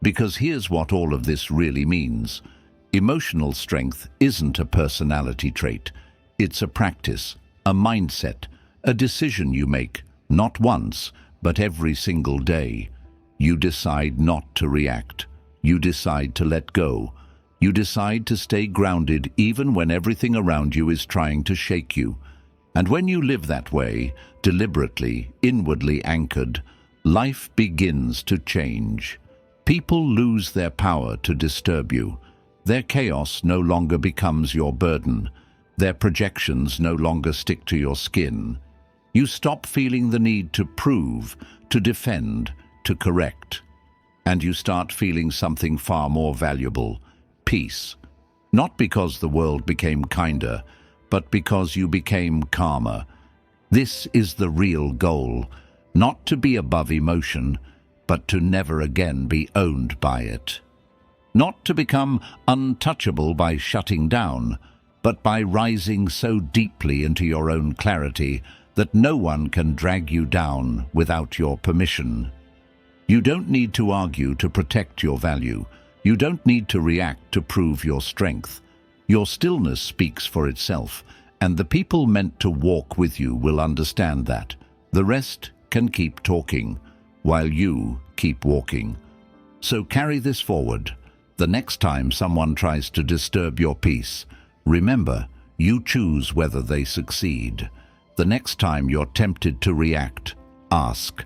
[SPEAKER 1] Because here's what all of this really means. Emotional strength isn't a personality trait. It's a practice, a mindset, a decision you make, not once, but every single day. You decide not to react. You decide to let go. You decide to stay grounded even when everything around you is trying to shake you. And when you live that way, deliberately, inwardly anchored, life begins to change. People lose their power to disturb you. Their chaos no longer becomes your burden. Their projections no longer stick to your skin. You stop feeling the need to prove, to defend, to correct. And you start feeling something far more valuable: peace. Not because the world became kinder, but because you became calmer. This is the real goal, not to be above emotion, but to never again be owned by it. Not to become untouchable by shutting down, but by rising so deeply into your own clarity that no one can drag you down without your permission. You don't need to argue to protect your value. You don't need to react to prove your strength. Your stillness speaks for itself, and the people meant to walk with you will understand that. The rest can keep talking, while you keep walking. So carry this forward. The next time someone tries to disturb your peace, remember, you choose whether they succeed. The next time you're tempted to react, ask,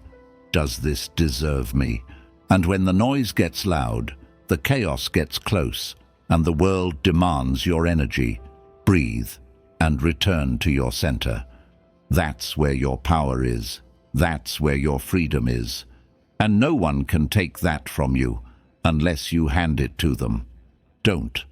[SPEAKER 1] does this deserve me? And when the noise gets loud, the chaos gets close, and the world demands your energy, breathe and return to your center. That's where your power is. That's where your freedom is. And no one can take that from you unless you hand it to them. Don't.